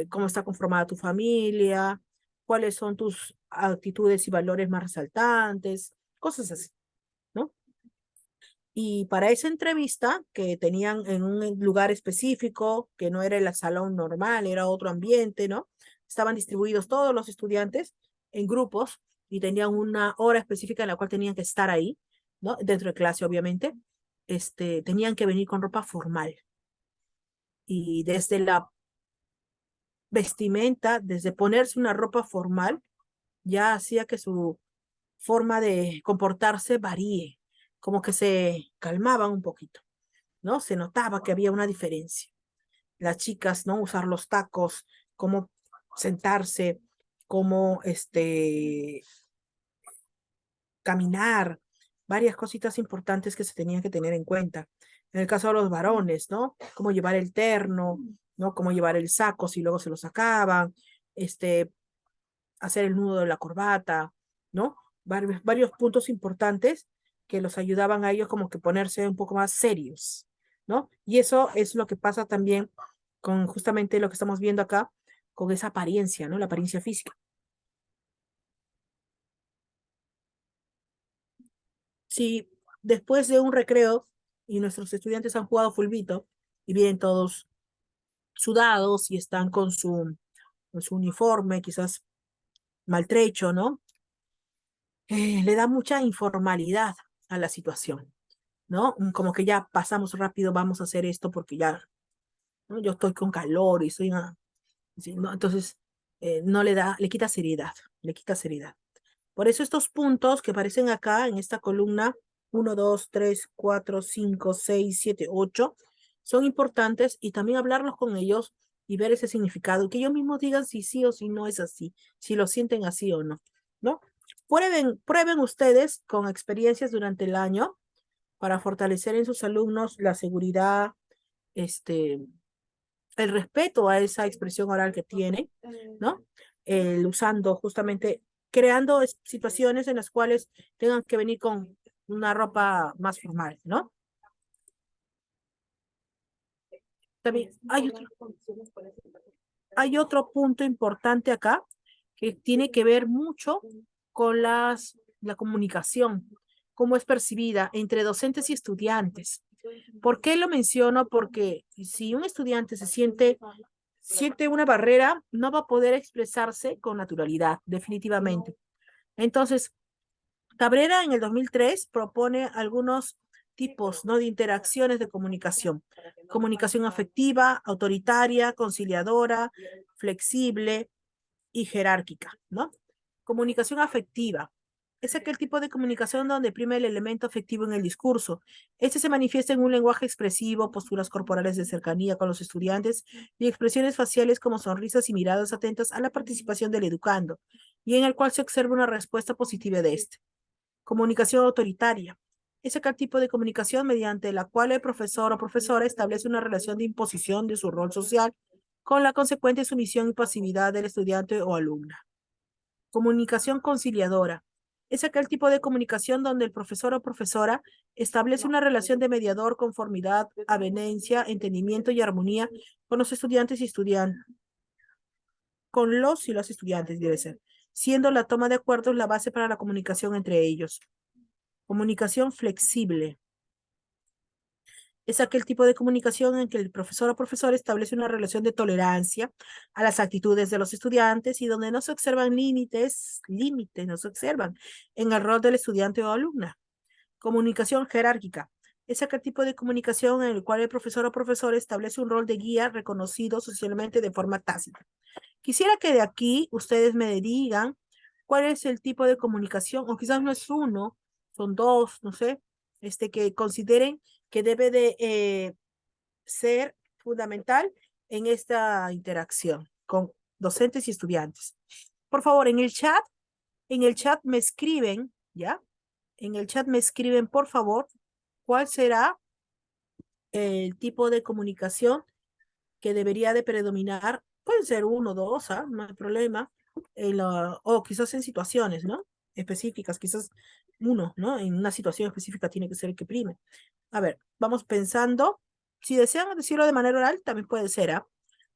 ¿Cómo está conformada tu familia? ¿Cuáles son tus actitudes y valores más resaltantes? Cosas así, ¿no? Y para esa entrevista, que tenían en un lugar específico, que no era el salón normal, era otro ambiente, ¿no? Estaban distribuidos todos los estudiantes en grupos y tenían una hora específica en la cual tenían que estar ahí, ¿no? Dentro de clase, obviamente. Tenían que venir con ropa formal. Y desde la vestimenta, desde ponerse una ropa formal, ya hacía que su forma de comportarse varíe, como que se calmaban un poquito. ¿No? Se notaba que había una diferencia. Las chicas, ¿no? Usar los tacos, cómo sentarse, cómo caminar, varias cositas importantes que se tenían que tener en cuenta. En el caso de los varones, ¿no? Cómo llevar el terno, ¿no? Cómo llevar el saco si luego se lo sacaban, este, hacer el nudo de la corbata, ¿no? Varios puntos importantes que los ayudaban a ellos como que ponerse un poco más serios, ¿no? Y eso es lo que pasa también con justamente lo que estamos viendo acá, con esa apariencia, ¿no? La apariencia física. Si después de un recreo y nuestros estudiantes han jugado fulbito y vienen todos sudados y están con su uniforme, quizás maltrecho, ¿no? Le da mucha informalidad a la situación, ¿no? Como que ya pasamos rápido, vamos a hacer esto porque ya, ¿no? Yo estoy con calor y soy una, sí, ¿no? Entonces, no le da, le quita seriedad, le quita seriedad. Por eso estos puntos que aparecen acá en esta columna, 1, 2, 3, 4, 5, 6, 7, 8, son importantes y también hablarlos con ellos y ver ese significado y que ellos mismos digan si sí o si no es así, si lo sienten así o no, ¿no? Prueben ustedes con experiencias durante el año para fortalecer en sus alumnos la seguridad, este, el respeto a esa expresión oral que tienen, ¿no? Usando justamente, creando situaciones en las cuales tengan que venir con una ropa más formal, ¿no? También hay otro punto importante acá que tiene que ver mucho con la comunicación, cómo es percibida entre docentes y estudiantes. ¿Por qué lo menciono? Porque si un estudiante siente una barrera, no va a poder expresarse con naturalidad, definitivamente. Entonces, Cabrera en el 2003 propone algunos tipos, ¿no?, de interacciones de comunicación. Comunicación afectiva, autoritaria, conciliadora, flexible y jerárquica, ¿no? Comunicación afectiva. Es aquel tipo de comunicación donde prima el elemento afectivo en el discurso. Este se manifiesta en un lenguaje expresivo, posturas corporales de cercanía con los estudiantes y expresiones faciales como sonrisas y miradas atentas a la participación del educando, y en el cual se observa una respuesta positiva de este. Comunicación autoritaria. Es aquel tipo de comunicación mediante la cual el profesor o profesora establece una relación de imposición de su rol social con la consecuente sumisión y pasividad del estudiante o alumna. Comunicación conciliadora. Es aquel tipo de comunicación donde el profesor o profesora establece una relación de mediador, conformidad, avenencia, entendimiento y armonía con los estudiantes y estudiantes, con los y las estudiantes, debe ser, siendo la toma de acuerdos la base para la comunicación entre ellos. Comunicación flexible. Es aquel tipo de comunicación en que el profesor o profesor establece una relación de tolerancia a las actitudes de los estudiantes y donde no se observan límites no se observan en el rol del estudiante o alumna. Comunicación jerárquica. Es aquel tipo de comunicación en el cual el profesor o profesor establece un rol de guía reconocido socialmente de forma tácita. Quisiera que de aquí ustedes me digan cuál es el tipo de comunicación, o quizás no es uno, son dos, no sé, que consideren que debe de ser fundamental en esta interacción con docentes y estudiantes. Por favor, en el chat me escriben, ¿ya? En el chat me escriben, por favor, cuál será el tipo de comunicación que debería de predominar. Pueden ser uno, dos, ¿ah? No hay problema. O quizás en situaciones, ¿no? Específicas, quizás uno, ¿no? En una situación específica tiene que ser el que prime. A ver, vamos pensando. Si desean decirlo de manera oral, también puede ser, ¿ah?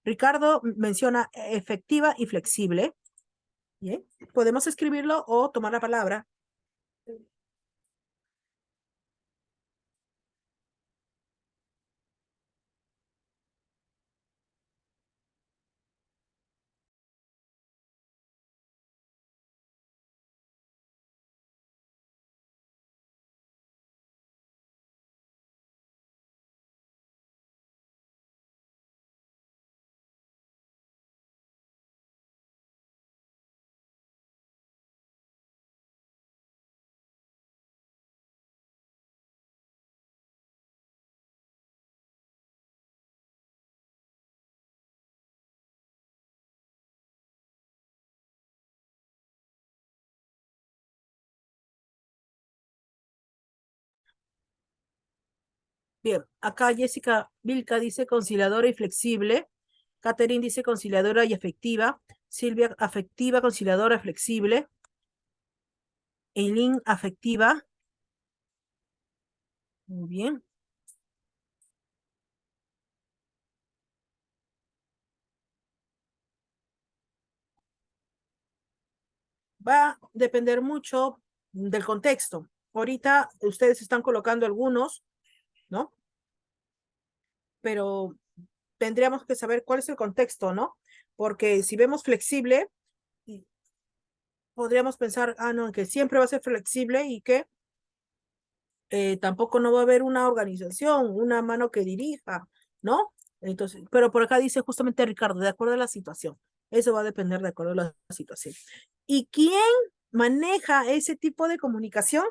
Ricardo menciona efectiva y flexible. ¿Bien? Podemos escribirlo o tomar la palabra. Bien, acá Jessica Vilca dice conciliadora y flexible. Catherine dice conciliadora y efectiva. Silvia, afectiva, conciliadora, flexible. Eileen, afectiva. Muy bien. Va a depender mucho del contexto. Ahorita ustedes están colocando algunos, ¿no? Pero tendríamos que saber cuál es el contexto, ¿no? Porque si vemos flexible, podríamos pensar, no, que siempre va a ser flexible y que tampoco no va a haber una organización, una mano que dirija, ¿no? Entonces, pero por acá dice justamente Ricardo, de acuerdo a la situación. Eso va a depender de acuerdo a la situación. ¿Y quién maneja ese tipo de comunicación?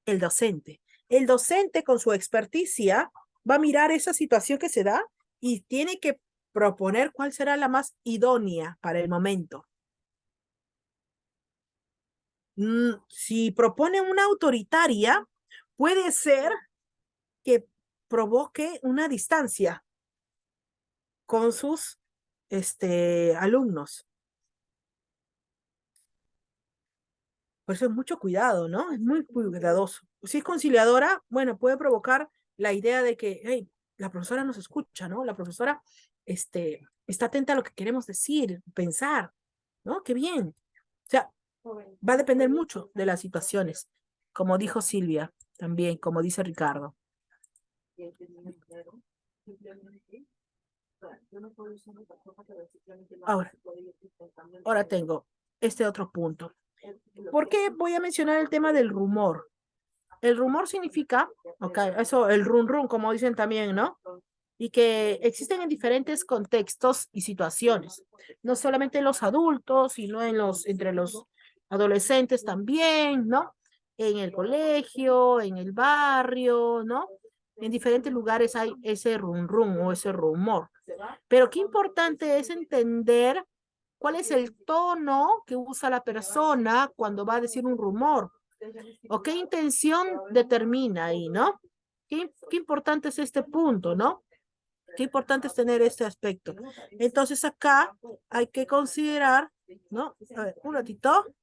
El docente. El docente con su experticia va a mirar esa situación que se da y tiene que proponer cuál será la más idónea para el momento. Si propone una autoritaria, puede ser que provoque una distancia con sus alumnos. Por eso es mucho cuidado, ¿no? Es muy cuidadoso. Si es conciliadora, bueno, puede provocar la idea de que, hey, la profesora nos escucha, ¿no? La profesora está atenta a lo que queremos decir, pensar, ¿no? Qué bien. O sea, va a depender mucho de las situaciones, como dijo Silvia, también, como dice Ricardo. Ahora, ahora tengo este otro punto. ¿Por qué voy a mencionar el tema del rumor? El rumor significa, ok, eso, el run run, como dicen también, ¿no? Y que existen en diferentes contextos y situaciones, no solamente en los adultos, sino entre los adolescentes también, ¿no? En el colegio, en el barrio, ¿no? En diferentes lugares hay ese run run o ese rumor. Pero qué importante es entender cuál es el tono que usa la persona cuando va a decir un rumor o qué intención determina ahí, ¿no? Qué importante es este punto, ¿no? Qué importante es tener este aspecto. Entonces acá hay que considerar, ¿no? A ver, un ratito.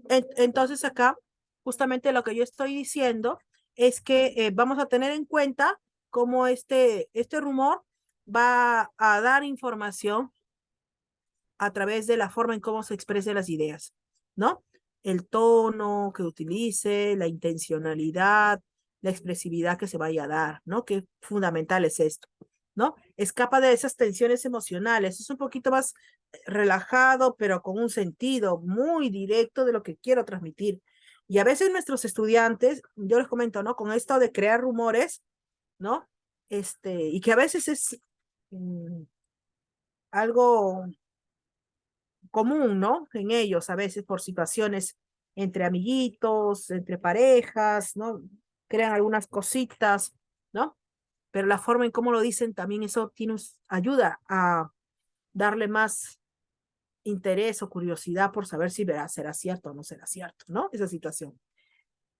Entonces acá, justamente lo que yo estoy diciendo es que vamos a tener en cuenta cómo este rumor va a dar información a través de la forma en cómo se expresen las ideas, ¿no? El tono que utilice, la intencionalidad, la expresividad que se vaya a dar, ¿no? Qué fundamental es esto, ¿no? Escapa de esas tensiones emocionales, es un poquito más relajado, pero con un sentido muy directo de lo que quiero transmitir. Y a veces nuestros estudiantes, yo les comento, ¿no? Con esto de crear rumores, ¿no? Y que a veces es algo común, ¿no? En ellos, a veces por situaciones entre amiguitos, entre parejas, ¿no? Crean algunas cositas, ¿no? Pero la forma en cómo lo dicen también eso ayuda a darle más interés o curiosidad por saber si será cierto o no será cierto, ¿no? Esa situación.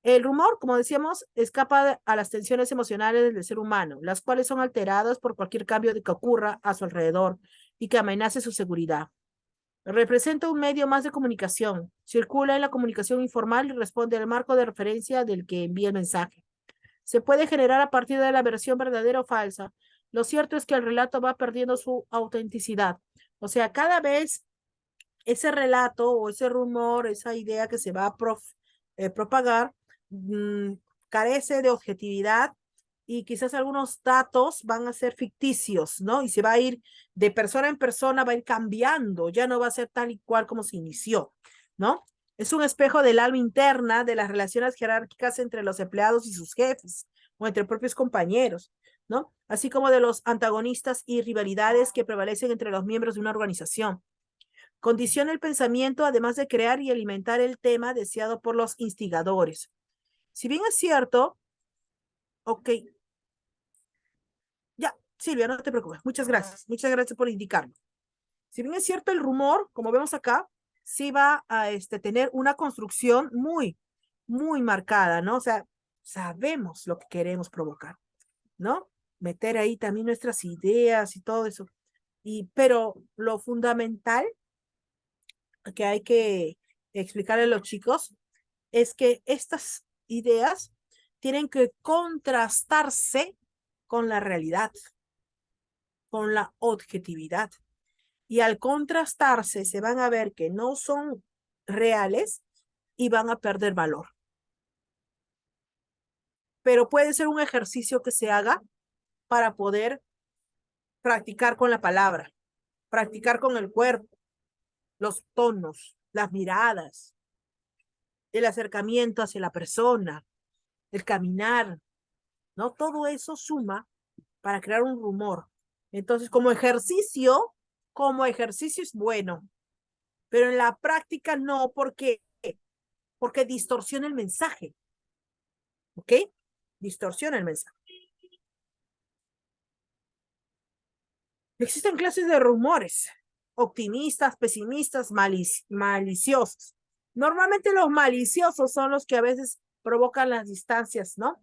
El rumor, como decíamos, escapa a las tensiones emocionales del ser humano, las cuales son alteradas por cualquier cambio que ocurra a su alrededor y que amenace su seguridad. Representa un medio más de comunicación. Circula en la comunicación informal y responde al marco de referencia del que envía el mensaje. Se puede generar a partir de la versión verdadera o falsa. Lo cierto es que el relato va perdiendo su autenticidad. O sea, cada vez ese relato o ese rumor, esa idea que se va a propagar, mmm, carece de objetividad y quizás algunos datos van a ser ficticios, ¿no? Y se va a ir de persona en persona, va a ir cambiando, ya no va a ser tal y cual como se inició, ¿no? Es un espejo del alma interna, de las relaciones jerárquicas entre los empleados y sus jefes o entre propios compañeros, ¿no? Así como de los antagonistas y rivalidades que prevalecen entre los miembros de una organización. Condiciona el pensamiento, además de crear y alimentar el tema deseado por los instigadores. Si bien es cierto, ok, ya, Silvia, no te preocupes. Muchas gracias. Muchas gracias por indicarlo. Si bien es cierto, el rumor, como vemos acá, sí va a tener una construcción muy marcada, ¿no? O sea, sabemos lo que queremos provocar, ¿no? Meter ahí también nuestras ideas y todo eso. Pero lo fundamental que hay que explicarle a los chicos es que estas ideas tienen que contrastarse con la realidad, con la objetividad. Y al contrastarse, se van a ver que no son reales y van a perder valor. Pero puede ser un ejercicio que se haga para poder practicar con la palabra, practicar con el cuerpo, los tonos, las miradas, el acercamiento hacia la persona, el caminar, ¿no? Todo eso suma para crear un rumor. Entonces, como ejercicio es bueno, pero en la práctica no, porque distorsiona el mensaje, ¿ok? Distorsiona el mensaje. Existen clases de rumores, optimistas, pesimistas, maliciosos. Normalmente los maliciosos son los que a veces provocan las distancias, ¿no?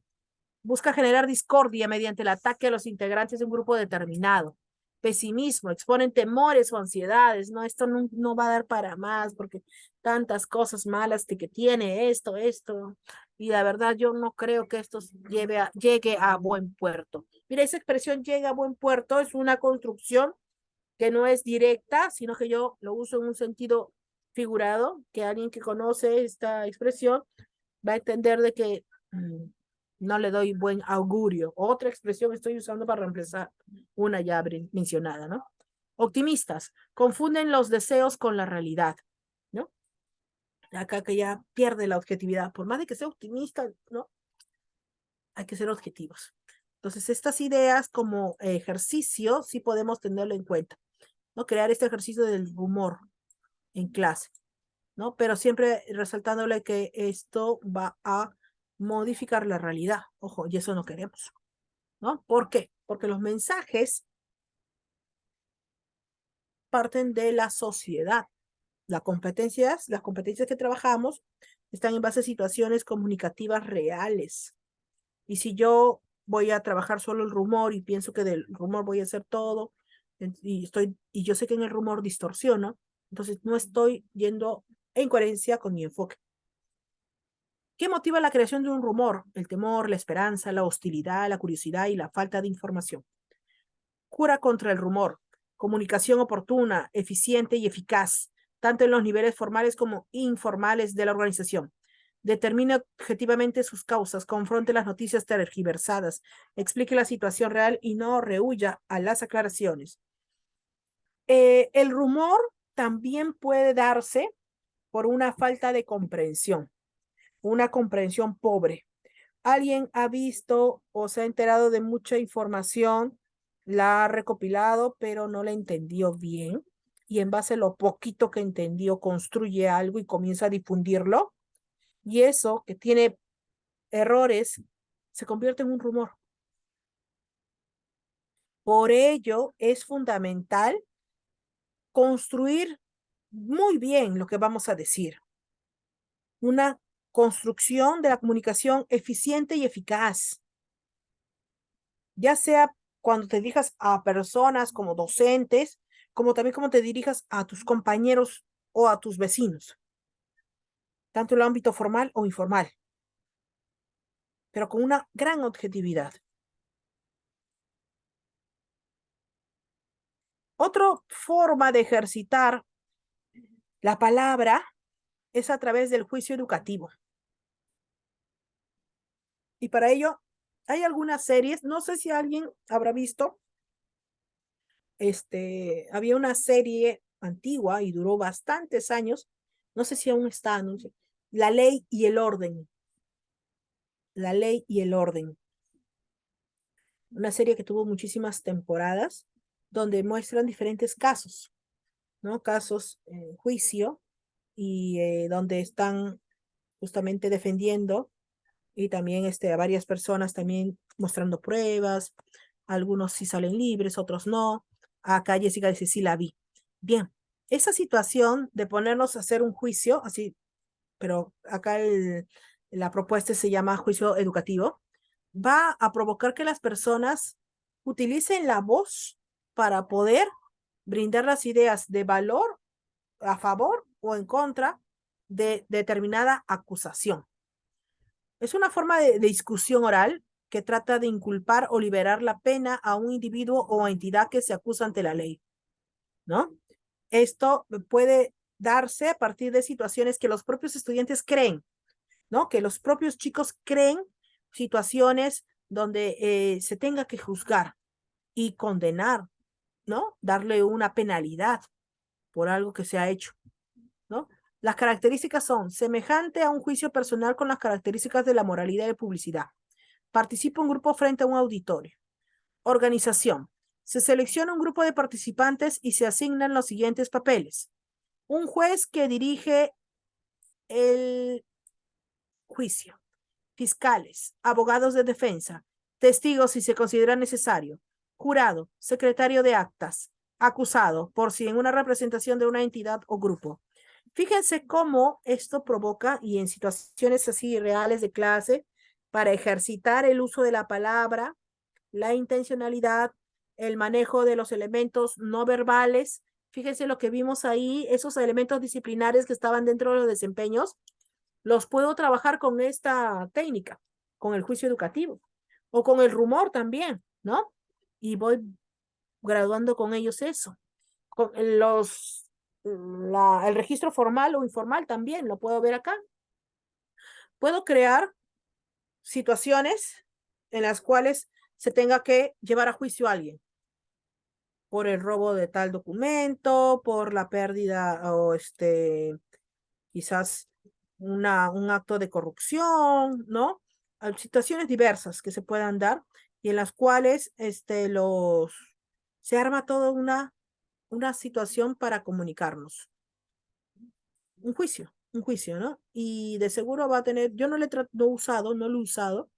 Busca generar discordia mediante el ataque a los integrantes de un grupo determinado. Pesimismo, exponen temores o ansiedades, ¿no? Esto no va a dar para más porque tantas cosas malas que tiene esto. Y la verdad yo no creo que esto llegue a buen puerto. Mira, esa expresión llega a buen puerto es una construcción que no es directa, sino que yo lo uso en un sentido figurado, que alguien que conoce esta expresión va a entender de que no le doy buen augurio. Otra expresión estoy usando para reemplazar una ya mencionada, ¿no? Optimistas, confunden los deseos con la realidad, ¿no? Acá que ya pierde la objetividad. Por más de que sea optimista, ¿no? Hay que ser objetivos. Entonces, estas ideas como ejercicio sí podemos tenerlo en cuenta, ¿no? Crear este ejercicio del humor en clase, ¿no? Pero siempre resaltándole que esto va a modificar la realidad. Ojo, y eso no queremos, ¿no? ¿Por qué? Porque los mensajes parten de la sociedad. Las competencias que trabajamos están en base a situaciones comunicativas reales. Y si yo voy a trabajar solo el rumor y pienso que del rumor voy a hacer todo, y yo sé que en el rumor distorsiono, entonces no estoy yendo en coherencia con mi enfoque. ¿Qué motiva la creación de un rumor? El temor, la esperanza, la hostilidad, la curiosidad y la falta de información. Cura contra el rumor. Comunicación oportuna, eficiente y eficaz, tanto en los niveles formales como informales de la organización. Determine objetivamente sus causas, confronte las noticias tergiversadas, explique la situación real y no rehuya a las aclaraciones. El rumor también puede darse por una falta de comprensión, una comprensión pobre. Alguien ha visto o se ha enterado de mucha información, la ha recopilado, pero no la entendió bien. Y en base a lo poquito que entendió, construye algo y comienza a difundirlo. Y eso, que tiene errores, se convierte en un rumor. Por ello, es fundamental construir muy bien lo que vamos a decir. Una construcción de la comunicación eficiente y eficaz, ya sea cuando te dirijas a personas como docentes, como también como te dirijas a tus compañeros o a tus vecinos, tanto en el ámbito formal o informal, pero con una gran objetividad. Otra forma de ejercitar la palabra es a través del juicio educativo. Y para ello hay algunas series, no sé si alguien habrá visto, había una serie antigua y duró bastantes años, no sé si aún está, no sé, La Ley y el Orden. La Ley y el Orden. Una serie que tuvo muchísimas temporadas donde muestran diferentes casos, ¿no? Casos en juicio y donde están justamente defendiendo y también a varias personas también mostrando pruebas, algunos sí salen libres, otros no. Acá Jessica dice, sí la vi. Bien, esa situación de ponernos a hacer un juicio, así, pero acá la propuesta se llama juicio educativo, va a provocar que las personas utilicen la voz para poder brindar las ideas de valor a favor o en contra de determinada acusación. Es una forma de discusión oral que trata de inculpar o liberar la pena a un individuo o entidad que se acusa ante la ley, ¿no? Esto puede darse a partir de situaciones que los propios estudiantes creen, ¿no? Que los propios chicos creen situaciones donde se tenga que juzgar y condenar, ¿no? Darle una penalidad por algo que se ha hecho, ¿no? Las características son semejante a un juicio personal con las características de la moralidad y de publicidad. Participa un grupo frente a un auditorio. Organización. Se selecciona un grupo de participantes y se asignan los siguientes papeles. Un juez que dirige el juicio. Fiscales, abogados de defensa, testigos si se considera necesario, jurado, secretario de actas, acusado, por si en una representación de una entidad o grupo. Fíjense cómo esto provoca, y en situaciones así reales de clase, para ejercitar el uso de la palabra, la intencionalidad, el manejo de los elementos no verbales. Fíjense lo que vimos ahí, esos elementos disciplinares que estaban dentro de los desempeños, los puedo trabajar con esta técnica, con el juicio educativo o con el rumor también, ¿no? Y voy graduando con ellos eso. Con el registro formal o informal también lo puedo ver acá. Puedo crear situaciones en las cuales se tenga que llevar a juicio a alguien por el robo de tal documento, por la pérdida o quizás un acto de corrupción, ¿no? Hay situaciones diversas que se puedan dar y en las cuales se arma toda una situación para comunicarnos. Un juicio, ¿no? Y de seguro va a tener, yo no no lo he usado,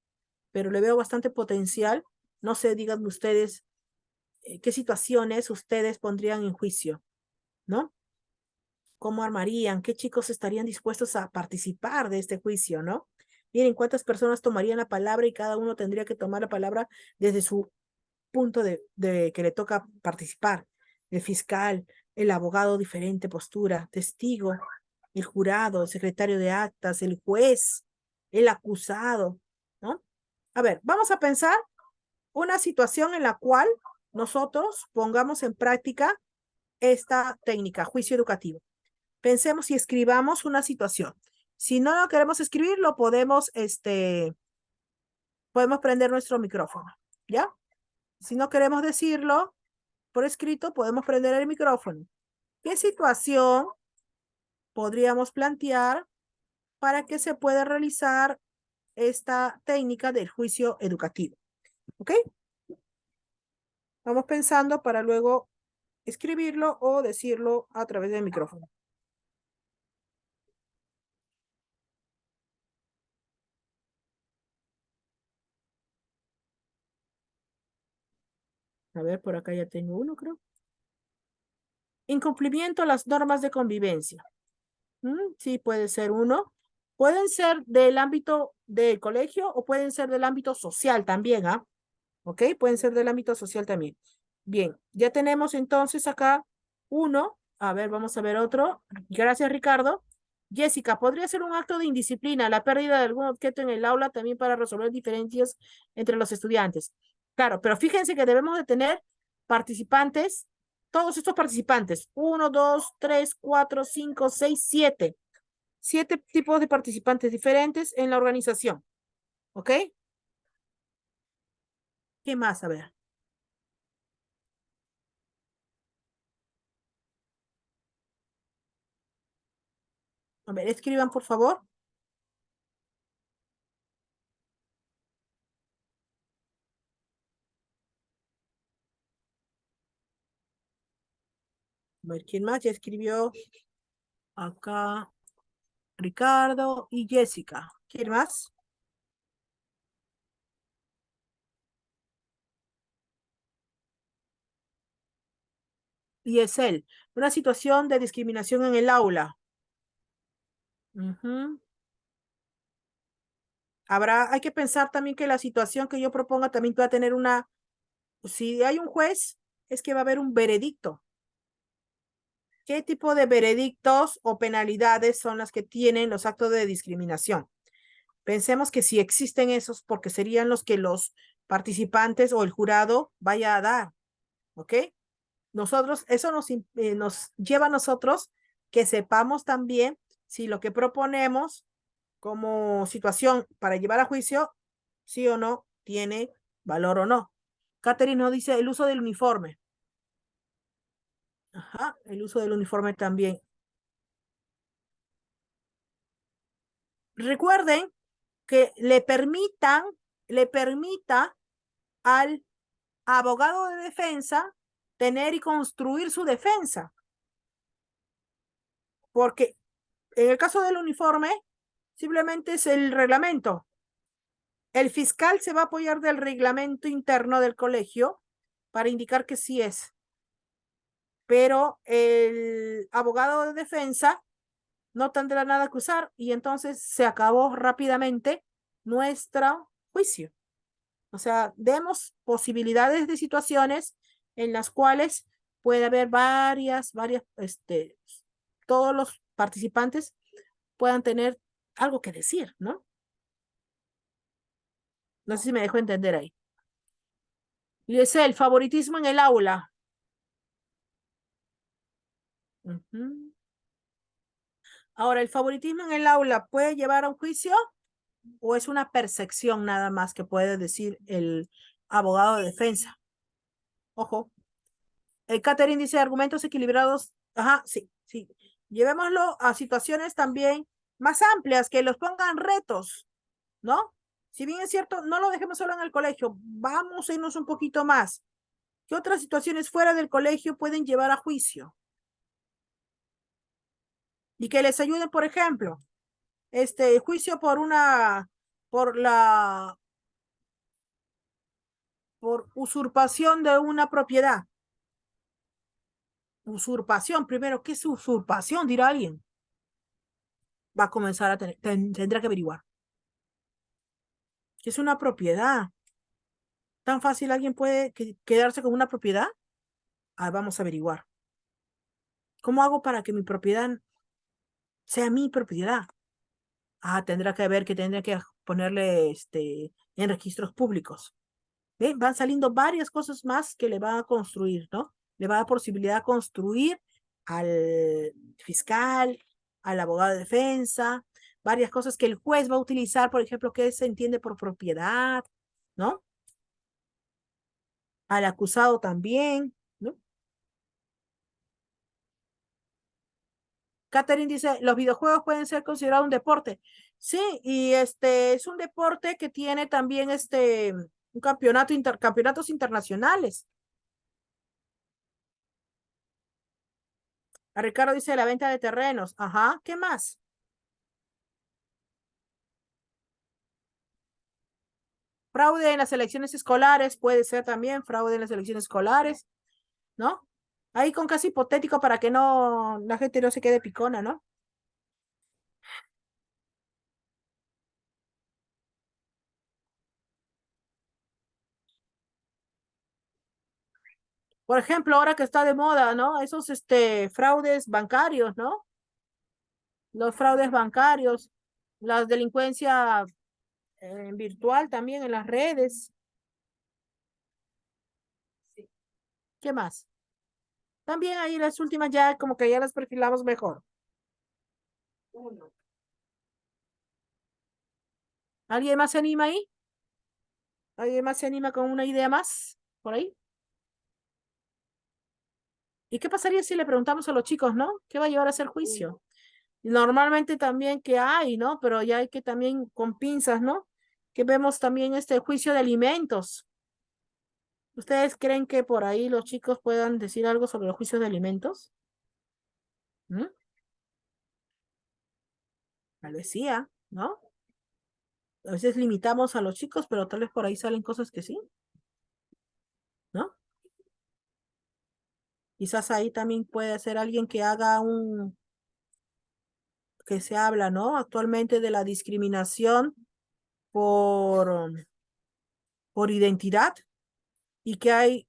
pero le veo bastante potencial. No sé, díganme ustedes qué situaciones ustedes pondrían en juicio, ¿no? ¿Cómo armarían? ¿Qué chicos estarían dispuestos a participar de este juicio, no? Miren cuántas personas tomarían la palabra y cada uno tendría que tomar la palabra desde su punto de que le toca participar. El fiscal, el abogado, diferente postura, testigo, el jurado, el secretario de actas, el juez, el acusado, ¿no? A ver, vamos a pensar una situación en la cual nosotros pongamos en práctica esta técnica, juicio educativo. Pensemos y escribamos una situación. Si no lo queremos escribir, lo podemos prender nuestro micrófono, ¿ya? Si no queremos decirlo por escrito, podemos prender el micrófono. ¿Qué situación podríamos plantear para que se pueda realizar esta técnica del juicio educativo? ¿Ok? Vamos pensando para luego escribirlo o decirlo a través del micrófono. A ver, por acá ya tengo uno, creo. Incumplimiento a las normas de convivencia. Sí, puede ser uno. Pueden ser del ámbito del colegio o pueden ser del ámbito social también, ¿ah? ¿Ok? Pueden ser del ámbito social también. Bien, ya tenemos entonces acá uno. A ver, vamos a ver otro. Gracias, Ricardo. Jessica, ¿podría ser un acto de indisciplina la pérdida de algún objeto en el aula también para resolver diferencias entre los estudiantes? Claro, pero fíjense que debemos de tener participantes, todos estos participantes, uno, dos, tres, cuatro, cinco, seis, siete. Siete tipos de participantes diferentes en la organización. ¿Ok? ¿Qué más? A ver. A ver, escriban, por favor. A ver, ¿quién más? Ya escribió acá Ricardo y Jessica. ¿Quién, sí, más? Jessica, quién más? Ricardo y Jessica. ¿Quién más? Ricardo y Jessica. ¿Quién más? Ricardo y Jessica. ¿Quién más? Ricardo y Jessica. ¿Quién más? Ricardo y Jessica. ¿Quién más? Ricardo y Jessica. ¿Quién más? Y es él. Una situación de discriminación en el aula. Ujú. Hay que pensar también que la situación que yo proponga también va a tener si hay un juez, es que va a haber un veredicto. ¿Qué tipo de veredictos o penalidades son las que tienen los actos de discriminación? Pensemos que si existen esos, porque serían los que los participantes o el jurado vaya a dar, ¿ok? Eso nos lleva a nosotros que sepamos también si lo que proponemos como situación para llevar a juicio, sí o no, tiene valor o no. Catherine nos dice el uso del uniforme. Ajá, el uso del uniforme también. Recuerden que le permita al abogado de defensa tener y construir su defensa, porque en el caso del uniforme, simplemente es el reglamento. El fiscal se va a apoyar del reglamento interno del colegio para indicar que sí es, pero el abogado de defensa no tendrá nada que usar y entonces se acabó rápidamente nuestro juicio. O sea, demos posibilidades de situaciones en las cuales puede haber todos los participantes puedan tener algo que decir, ¿no? No sé si me dejo entender ahí. Y es el favoritismo en el aula. Ujú. Ahora, ¿el favoritismo en el aula puede llevar a un juicio o es una percepción nada más que puede decir el abogado de defensa? Ojo. Catherine dice argumentos equilibrados. Ajá, sí, sí. Llevémoslo a situaciones también más amplias, que los pongan retos, ¿no? Si bien es cierto, no lo dejemos solo en el colegio, vamos a irnos un poquito más. ¿Qué otras situaciones fuera del colegio pueden llevar a juicio? Y que les ayuden, por ejemplo, juicio por por usurpación de una propiedad. Usurpación, primero, ¿qué es usurpación? Dirá alguien. Va a comenzar a tendrá que averiguar. ¿Qué es una propiedad? ¿Tan fácil alguien puede quedarse con una propiedad? Ah, vamos a averiguar. ¿Cómo hago para que mi propiedad sea mi propiedad? Ah, tendrá que ponerle en registros públicos. ¿Ven? Van saliendo varias cosas más que le va a construir, ¿no? Le va a dar posibilidad de construir al fiscal, al abogado de defensa, varias cosas que el juez va a utilizar, por ejemplo, qué se entiende por propiedad, ¿no? Al acusado también, ¿no? Catherine dice, los videojuegos pueden ser considerados un deporte. Sí, y es un deporte que tiene también un campeonatos internacionales. A Ricardo dice la venta de terrenos. Ajá, ¿qué más? Fraude en las elecciones escolares, puede ser también fraude en las elecciones escolares, ¿no? Ahí con caso hipotético para que no, la gente no se quede picona, ¿no? Por ejemplo, ahora que está de moda, ¿no? Esos fraudes bancarios, ¿no? Los fraudes bancarios, la delincuencia virtual también en las redes. Sí. ¿Qué más? También ahí las últimas ya como que ya las perfilamos mejor. Uno. ¿Alguien más se anima ahí? ¿Alguien más se anima con una idea más por ahí? ¿Y qué pasaría si le preguntamos a los chicos, ¿no? ¿Qué va a llevar a hacer juicio? Normalmente también que hay, ¿no? Pero ya hay que también con pinzas, ¿no? Que vemos también este juicio de alimentos. ¿Ustedes creen que por ahí los chicos puedan decir algo sobre los juicios de alimentos? ¿Mm? Tal vez sí, ¿ah? ¿No? A veces limitamos a los chicos, pero tal vez por ahí salen cosas que sí, ¿no? Quizás ahí también puede ser alguien que haga que se habla, ¿no? Actualmente de la discriminación por, por identidad y que hay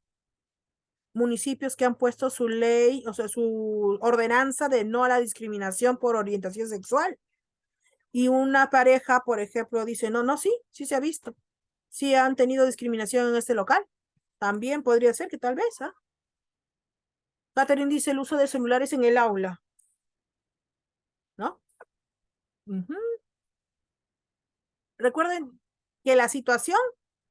municipios que han puesto su ley, o sea, su ordenanza de no a la discriminación por orientación sexual. Y una pareja, por ejemplo, dice, no, no, sí, sí se ha visto. Sí han tenido discriminación en este local. También podría ser que tal vez, ¿ah? Catherine dice el uso de celulares en el aula, ¿no? Ujú. Recuerden que la situación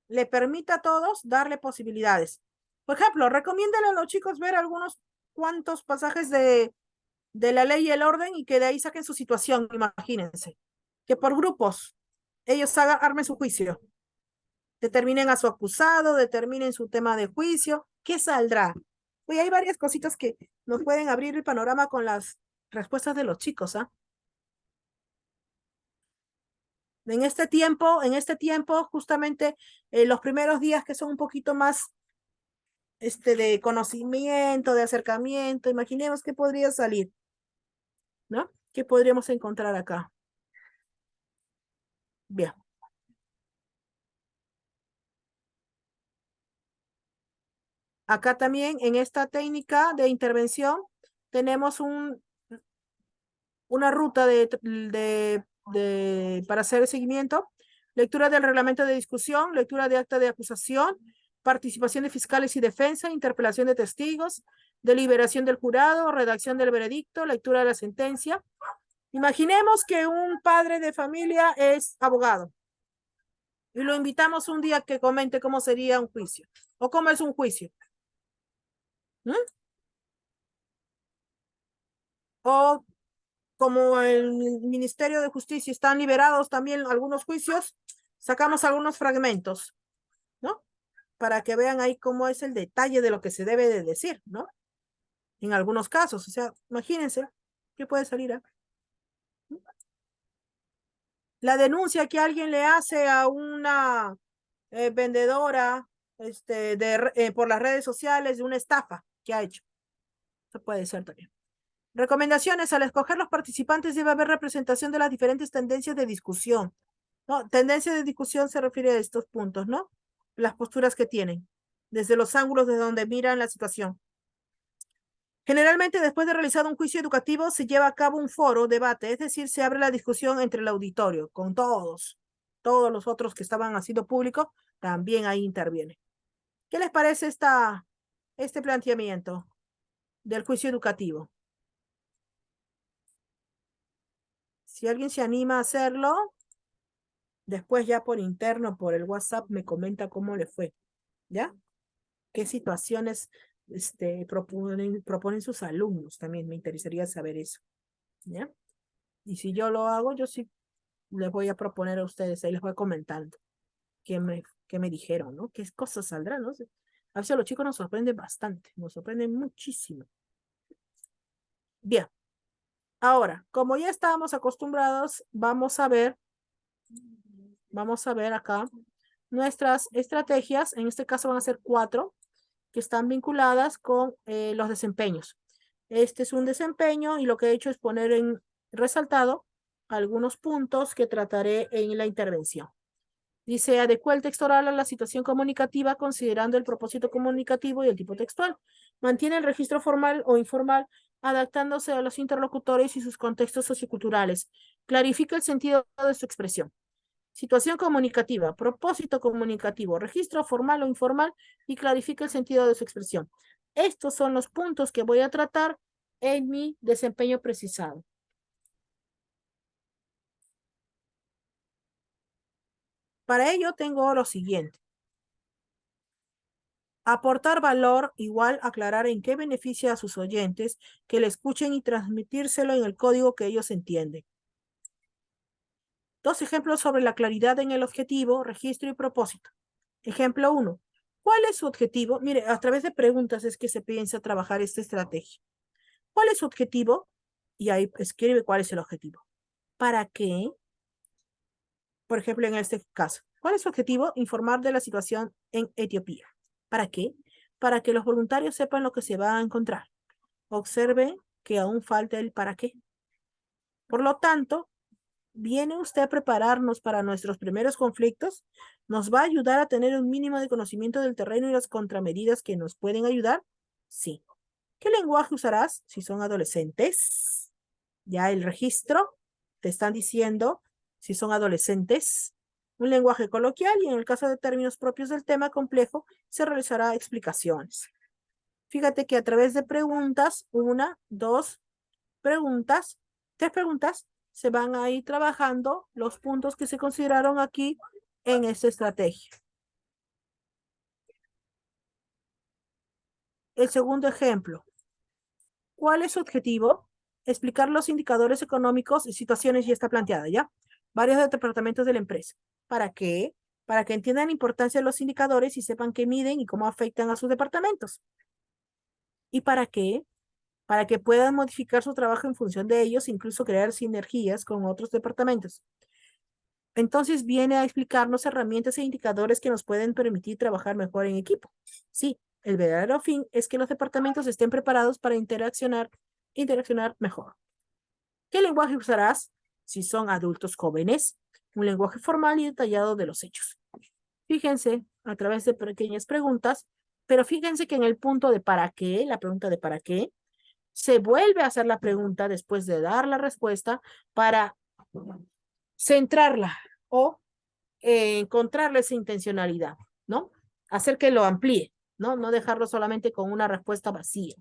le permite a todos darle posibilidades. Por ejemplo, recomiéndale a los chicos ver algunos cuantos pasajes de la ley y el orden y que de ahí saquen su situación, imagínense. Que por grupos ellos armen su juicio, determinen a su acusado, determinen su tema de juicio, ¿qué saldrá? Pues hay varias cositas que nos pueden abrir el panorama con las respuestas de los chicos, ¿ah? En este tiempo, justamente los primeros días que son un poquito más de conocimiento, de acercamiento, imaginemos qué podría salir, ¿no? ¿Qué podríamos encontrar acá? Bien. Acá también en esta técnica de intervención tenemos una ruta para hacer el seguimiento, lectura del reglamento de discusión, lectura de acta de acusación, participación de fiscales y defensa, interpelación de testigos, deliberación del jurado, redacción del veredicto, lectura de la sentencia. Imaginemos que un padre de familia es abogado y lo invitamos un día que comente cómo sería un juicio o cómo es un juicio. ¿Mm? O como el Ministerio de Justicia están liberados también algunos juicios, sacamos algunos fragmentos, ¿no? Para que vean ahí cómo es el detalle de lo que se debe de decir, ¿no? En algunos casos, o sea, imagínense qué puede salir. La denuncia que alguien le hace a una vendedora por las redes sociales de una estafa que ha hecho. Eso puede ser también. Recomendaciones. Al escoger los participantes debe haber representación de las diferentes tendencias de discusión. ¿No? Tendencia de discusión se refiere a estos puntos, ¿no? Las posturas que tienen, desde los ángulos de donde miran la situación. Generalmente, después de realizado un juicio educativo, se lleva a cabo un foro, debate, es decir, se abre la discusión entre el auditorio, con todos los otros que estaban haciendo público, también ahí interviene. ¿Qué les parece este planteamiento del juicio educativo? Si alguien se anima a hacerlo, después ya por interno, por el WhatsApp, me comenta cómo le fue, ¿ya? ¿Qué situaciones proponen sus alumnos? También me interesaría saber eso, ¿ya? Y si yo lo hago, yo sí les voy a proponer a ustedes, ahí les voy comentando qué me dijeron, ¿no? ¿Qué cosas saldrán, no? A veces los chicos nos sorprenden bastante, nos sorprenden muchísimo. Bien, ahora, como ya estábamos acostumbrados, vamos a ver acá nuestras estrategias, en este caso van a ser 4, que están vinculadas con los desempeños. Este es un desempeño y lo que he hecho es poner en resaltado algunos puntos que trataré en la intervención. Dice, adecua el texto oral a la situación comunicativa considerando el propósito comunicativo y el tipo textual. Mantiene el registro formal o informal adaptándose a los interlocutores y sus contextos socioculturales. Clarifica el sentido de su expresión. Situación comunicativa, propósito comunicativo, registro formal o informal y clarifica el sentido de su expresión. Estos son los puntos que voy a tratar en mi desempeño precisado. Para ello tengo lo siguiente. Aportar valor igual aclarar en qué beneficia a sus oyentes que le escuchen y transmitírselo en el código que ellos entienden. 2 ejemplos sobre la claridad en el objetivo, registro y propósito. Ejemplo 1. ¿Cuál es su objetivo? Mire, a través de preguntas es que se piensa trabajar esta estrategia. ¿Cuál es su objetivo? Y ahí escribe cuál es el objetivo. ¿Para qué? Por ejemplo, en este caso, ¿cuál es su objetivo? Informar de la situación en Etiopía. ¿Para qué? para que los voluntarios sepan lo que se va a encontrar. Observen que aún falta el para qué. Por lo tanto, ¿viene usted a prepararnos para nuestros primeros conflictos? ¿Nos va a ayudar a tener un mínimo de conocimiento del terreno y las contramedidas que nos pueden ayudar? Sí. ¿Qué lenguaje usarás si son adolescentes? Ya el registro te están diciendo si son adolescentes. Un lenguaje coloquial y en el caso de términos propios del tema complejo se realizará explicaciones. Fíjate que a través de preguntas, 1, 2 preguntas, 3 preguntas, se van a ir trabajando los puntos que se consideraron aquí en esta estrategia. El segundo ejemplo. ¿Cuál es su objetivo? Explicar los indicadores económicos y situaciones ya está planteada, ¿ya? Varios departamentos de la empresa. ¿Para qué? Para que entiendan la importancia de los indicadores y sepan qué miden y cómo afectan a sus departamentos. ¿Y para qué? Para que puedan modificar su trabajo en función de ellos, incluso crear sinergias con otros departamentos. Entonces viene a explicarnos herramientas e indicadores que nos pueden permitir trabajar mejor en equipo. Sí, el verdadero fin es que los departamentos estén preparados para interaccionar mejor. ¿Qué lenguaje usarás si son adultos jóvenes? Un lenguaje formal y detallado de los hechos. Fíjense a través de pequeñas preguntas, pero fíjense que en el punto de para qué, la pregunta de para qué, se vuelve a hacer la pregunta después de dar la respuesta para centrarla o encontrarle esa intencionalidad, ¿no? Hacer que lo amplíe, ¿no? No dejarlo solamente con una respuesta vacía.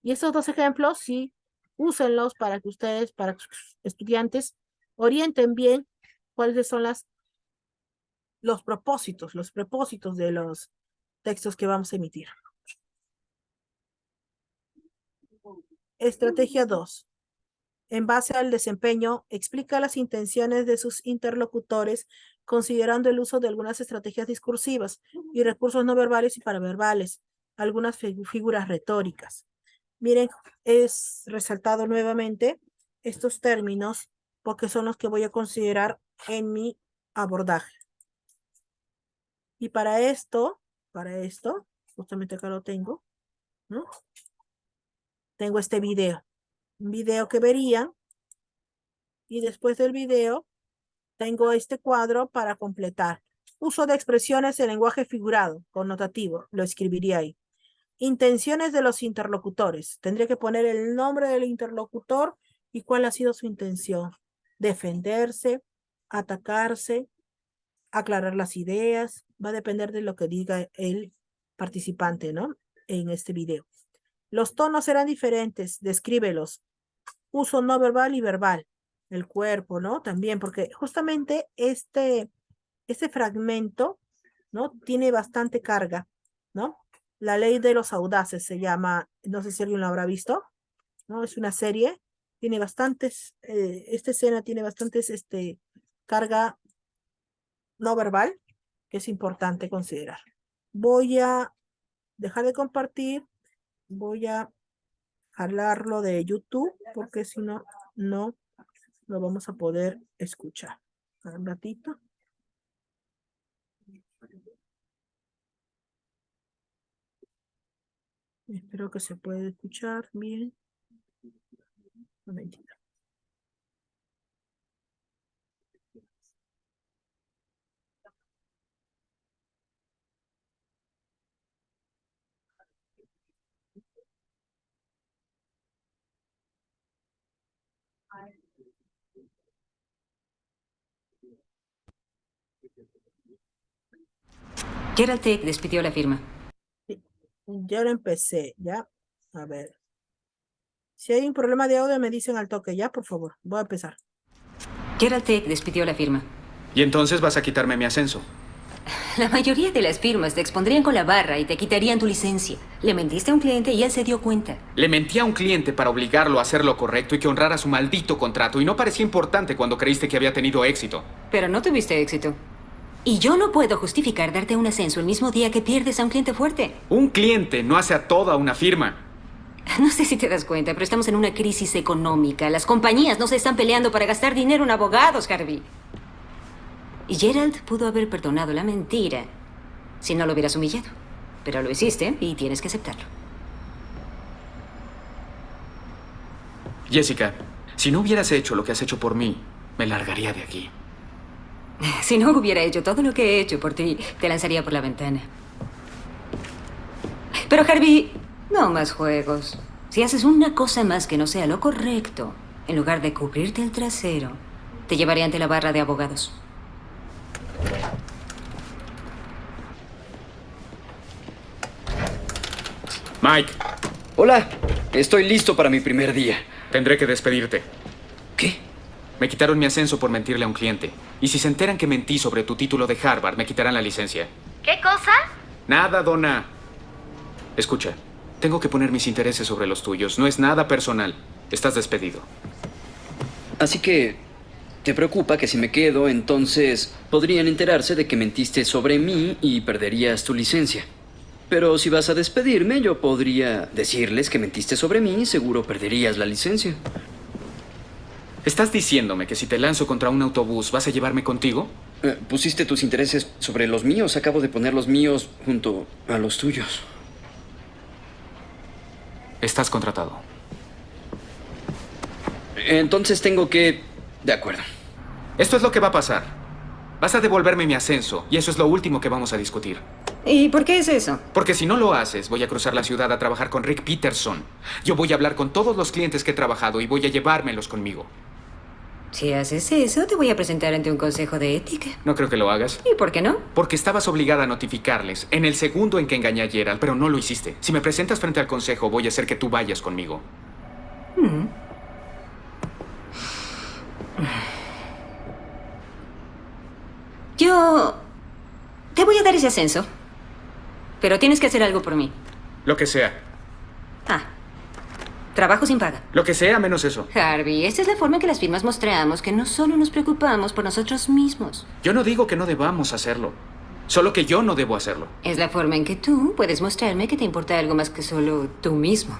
Y esos dos ejemplos, sí, úsenlos para que ustedes, para que sus estudiantes, orienten bien cuáles son los propósitos de los textos que vamos a emitir. Estrategia 2. En base al desempeño, explica las intenciones de sus interlocutores considerando el uso de algunas estrategias discursivas y recursos no verbales y paraverbales, algunas figuras retóricas. Miren, es resaltado nuevamente estos términos porque son los que voy a considerar en mi abordaje. Y para esto, justamente acá lo tengo, ¿no? Tengo este video. Un video que verían y después del video tengo este cuadro para completar. Uso de expresiones en lenguaje figurado, connotativo, lo escribiría ahí. Intenciones de los interlocutores. Tendría que poner el nombre del interlocutor y cuál ha sido su intención. Defenderse, atacarse, aclarar las ideas. Va a depender de lo que diga el participante, ¿no? En este video. Los tonos serán diferentes, descríbelos. Uso no verbal y verbal. El cuerpo, ¿no? También, porque justamente este fragmento, ¿no? Tiene bastante carga, ¿no? La ley de los audaces se llama, no sé si alguien lo habrá visto, ¿no? Es una serie, tiene bastantes, esta escena tiene bastantes, carga no verbal, que es importante considerar. Voy a dejar de compartir, voy a jalarlo de YouTube, porque si no, no lo vamos a poder escuchar. Un ratito. Espero que se pueda escuchar bien. Un momentito. Gerald Tech despidió la firma. Sí, ya lo empecé, ya. A ver. Si hay un problema de audio, me dicen al toque, ya, por favor. Voy a empezar. Gerald Tech despidió la firma. ¿Y entonces vas a quitarme mi ascenso? La mayoría de las firmas te expondrían con la barra y te quitarían tu licencia. Le mentiste a un cliente y él se dio cuenta. Le mentí a un cliente para obligarlo a hacer lo correcto y que honrara su maldito contrato, y no parecía importante cuando creíste que había tenido éxito. Pero no tuviste éxito. Y yo no puedo justificar darte un ascenso el mismo día que pierdes a un cliente fuerte. Un cliente no hace a toda una firma. No sé si te das cuenta, pero estamos en una crisis económica. Las compañías no se están peleando para gastar dinero en abogados, Harvey. Y Gerald pudo haber perdonado la mentira si no lo hubieras humillado. Pero lo hiciste y tienes que aceptarlo. Jessica, si no hubieras hecho lo que has hecho por mí, me largaría de aquí. Si no hubiera hecho todo lo que he hecho por ti, te lanzaría por la ventana. Pero Harvey, no más juegos. Si haces una cosa más que no sea lo correcto, en lugar de cubrirte el trasero, te llevaré ante la barra de abogados. Mike, Hola, estoy listo para mi primer día. tendré que despedirte. ¿Qué? Me quitaron mi ascenso por mentirle a un cliente. Y si se enteran que mentí sobre tu título de Harvard, me quitarán la licencia. ¿Qué cosa? Nada, Donna. Escucha, tengo que poner mis intereses sobre los tuyos. No es nada personal. Estás despedido. Así que, ¿te preocupa que si me quedo, entonces podrían enterarse de que mentiste sobre mí y perderías tu licencia? Pero si vas a despedirme, yo podría decirles que mentiste sobre mí y seguro perderías la licencia. ¿Estás diciéndome que si te lanzo contra un autobús vas a llevarme contigo? Pusiste tus intereses sobre los míos. Acabo de poner los míos junto a los tuyos. Estás contratado. Entonces tengo que... De acuerdo. Esto es lo que va a pasar. Vas a devolverme mi ascenso y eso es lo último que vamos a discutir. ¿Y por qué es eso? Porque si no lo haces, voy a cruzar la ciudad a trabajar con Rick Peterson. Yo voy a hablar con todos los clientes que he trabajado y voy a llevármelos conmigo. Si haces eso, te voy a presentar ante un consejo de ética. No creo que lo hagas. ¿Y por qué no? Porque estabas obligada a notificarles en el segundo en que engañé a Gerald, pero no lo hiciste. Si me presentas frente al consejo, voy a hacer que tú vayas conmigo. Yo te voy a dar ese ascenso. Pero tienes que hacer algo por mí. Lo que sea. Ah, trabajo sin paga. Lo que sea menos eso. Harvey, esta es la forma en que las firmas mostramos que no solo nos preocupamos por nosotros mismos. Yo no digo que no debamos hacerlo. Solo que yo no debo hacerlo. Es la forma en que tú puedes mostrarme que te importa algo más que solo tú mismo.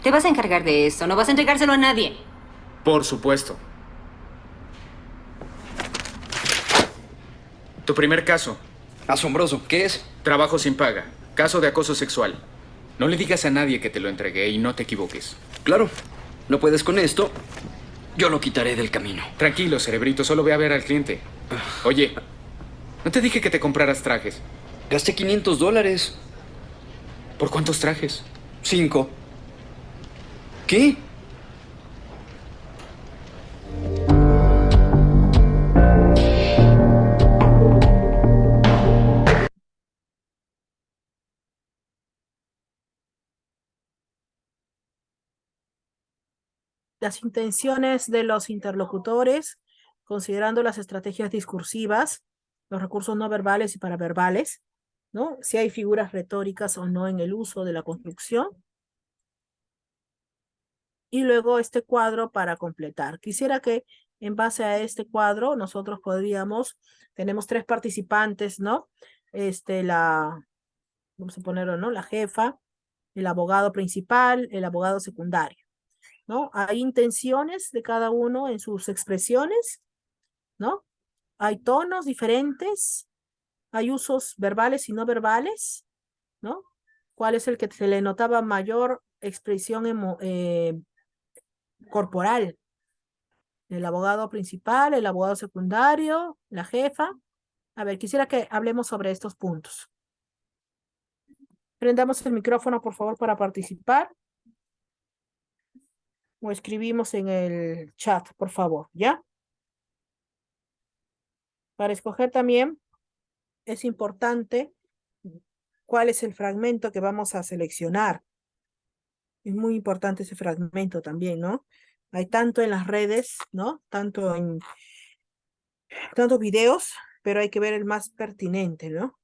Te vas a encargar de esto, no vas a entregárselo a nadie. Por supuesto. Tu primer caso. Asombroso. ¿Qué es? Trabajo sin paga. Caso de acoso sexual. No le digas a nadie que te lo entregué y no te equivoques. Claro. No puedes con esto. Yo lo quitaré del camino. Tranquilo, cerebrito. Solo ve a ver al cliente. Oye, ¿no te dije que te compraras trajes? Gasté $500. ¿Por cuántos trajes? 5. ¿Qué? Las intenciones de los interlocutores, considerando las estrategias discursivas, los recursos no verbales y paraverbales, ¿no? Si hay figuras retóricas o no en el uso de la construcción. Y luego este cuadro para completar. Quisiera que en base a este cuadro nosotros tenemos 3 participantes, ¿no? Vamos a ponerlo, ¿no? La jefa, el abogado principal, el abogado secundario, ¿no? Hay intenciones de cada uno en sus expresiones, ¿no? Hay tonos diferentes, hay usos verbales y no verbales, ¿no? ¿Cuál es el que se le notaba mayor expresión corporal? El abogado principal, el abogado secundario, la jefa. A ver, quisiera que hablemos sobre estos puntos. Prendamos el micrófono, por favor, para participar. O escribimos en el chat, por favor, ¿ya? Para escoger también es importante cuál es el fragmento que vamos a seleccionar. Es muy importante ese fragmento también, ¿no? Hay tanto en las redes, ¿no? Tantos videos, pero hay que ver el más pertinente, ¿no?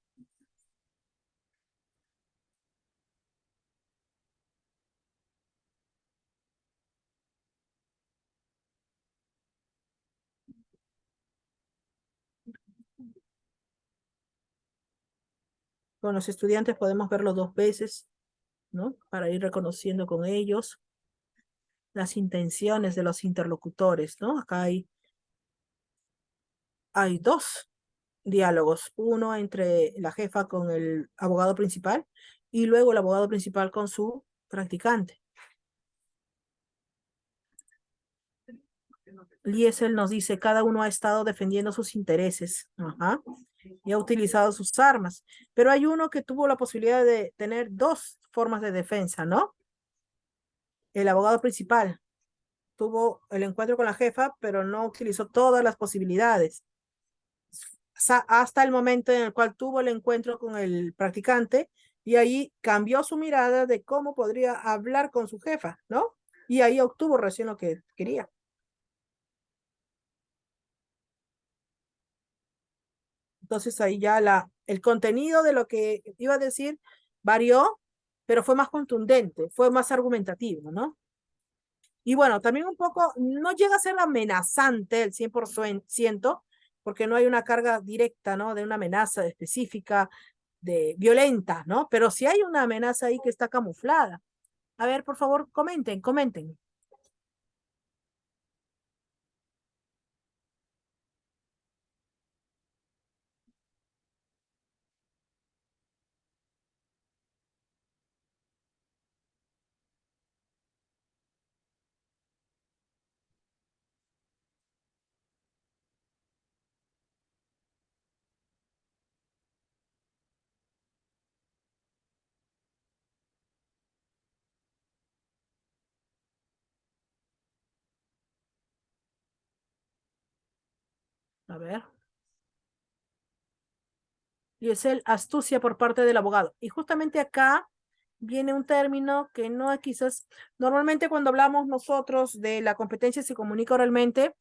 Con los estudiantes podemos verlo 2 veces, ¿no? Para ir reconociendo con ellos las intenciones de los interlocutores, ¿no? Acá hay 2, diálogos. Uno entre la jefa con el abogado principal y luego el abogado principal con su practicante. Liesel nos dice, cada uno ha estado defendiendo sus intereses. Ajá. Y ha utilizado sus armas. Pero hay uno que tuvo la posibilidad de tener dos formas de defensa, ¿no? El abogado principal tuvo el encuentro con la jefa, pero no utilizó todas las posibilidades. Hasta el momento en el cual tuvo el encuentro con el practicante y ahí cambió su mirada de cómo podría hablar con su jefa, ¿no? Y ahí obtuvo recién lo que quería. Entonces ahí ya el contenido de lo que iba a decir varió, pero fue más contundente, fue más argumentativo, ¿no? Y bueno, también un poco, no llega a ser amenazante el 100%, porque no hay una carga directa, ¿no? De una amenaza específica, de violenta, ¿no? Pero sí hay una amenaza ahí que está camuflada. A ver, por favor, comenten. A ver. Y es el astucia por parte del abogado. Y justamente acá viene un término que no es quizás, normalmente cuando hablamos nosotros de la competencia se comunica oralmente,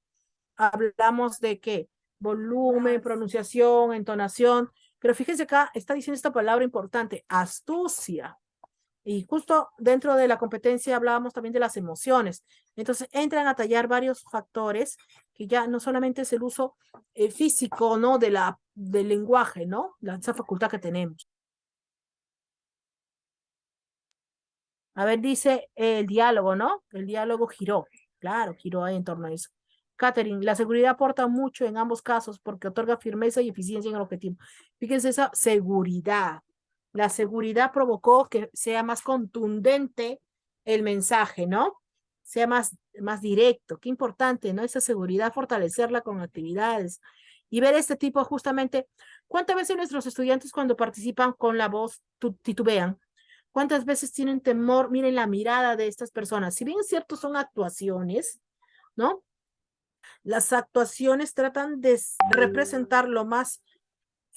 hablamos de qué, volumen, pronunciación, entonación, pero fíjense acá, está diciendo esta palabra importante, astucia. Y justo dentro de la competencia hablábamos también de las emociones. Entonces entran a tallar varios factores que ya no solamente es el uso físico, ¿no? Del lenguaje, ¿no? Esa facultad que tenemos. A ver, dice el diálogo, ¿no? El diálogo giró. Claro, giró ahí en torno a eso. Catherine, la seguridad aporta mucho en ambos casos porque otorga firmeza y eficiencia en el objetivo. Fíjense esa seguridad. La seguridad provocó que sea más contundente el mensaje, ¿no? Sea más directo. Qué importante, ¿no? Esa seguridad, fortalecerla con actividades. Y ver este tipo justamente, ¿cuántas veces nuestros estudiantes cuando participan con la voz titubean? ¿Cuántas veces tienen temor? Miren la mirada de estas personas. Si bien es cierto, son actuaciones, ¿no? Las actuaciones tratan de representar lo más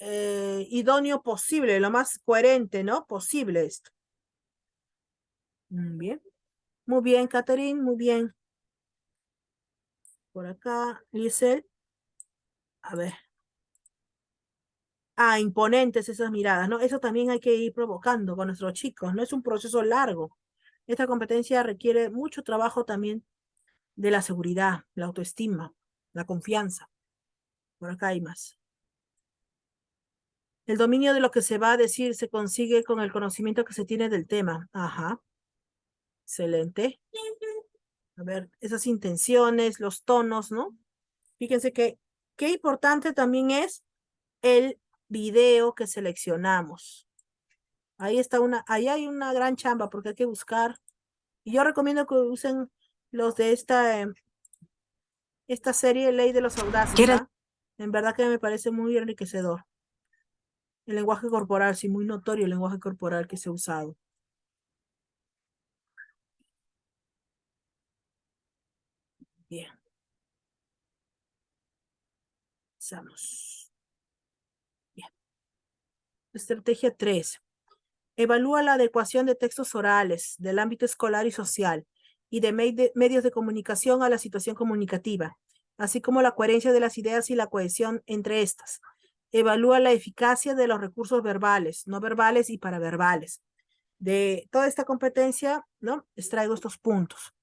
idóneo posible, lo más coherente, ¿no? Posible esto. Bien. Muy bien, Catherine, muy bien. Por acá, Liesel. A ver. Ah, imponentes esas miradas, ¿no? Eso también hay que ir provocando con nuestros chicos, ¿no? Es un proceso largo. Esta competencia requiere mucho trabajo también de la seguridad, la autoestima, la confianza. Por acá hay más. El dominio de lo que se va a decir se consigue con el conocimiento que se tiene del tema. Ajá, excelente. A ver, esas intenciones, los tonos, ¿no? Fíjense que qué importante también es el video que seleccionamos. Ahí hay una gran chamba porque hay que buscar. Y yo recomiendo que usen los de esta serie Ley de los Audaces, ¿Quieres? ¿ah? En verdad que me parece muy enriquecedor. El lenguaje corporal, sí, muy notorio el lenguaje corporal que se ha usado. Bien, empezamos. Bien. Estrategia 3. Evalúa la adecuación de textos orales del ámbito escolar y social y de medios de comunicación a la situación comunicativa, así como la coherencia de las ideas y la cohesión entre estas. Evalúa la eficacia de los recursos verbales, no verbales y paraverbales. De toda esta competencia, ¿no? Extraigo estos puntos.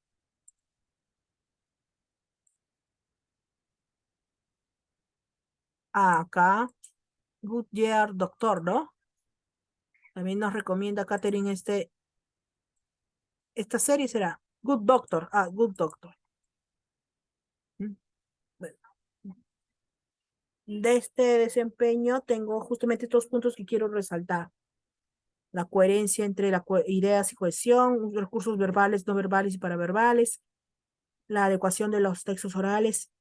Acá, Goodyear Doctor, ¿no? También nos recomienda Catherine esta serie será Good Doctor. Ah, Good Doctor. ¿Mm? Bueno, de este desempeño tengo justamente estos puntos que quiero resaltar. La coherencia entre ideas y cohesión, recursos verbales, no verbales y paraverbales, la adecuación de los textos orales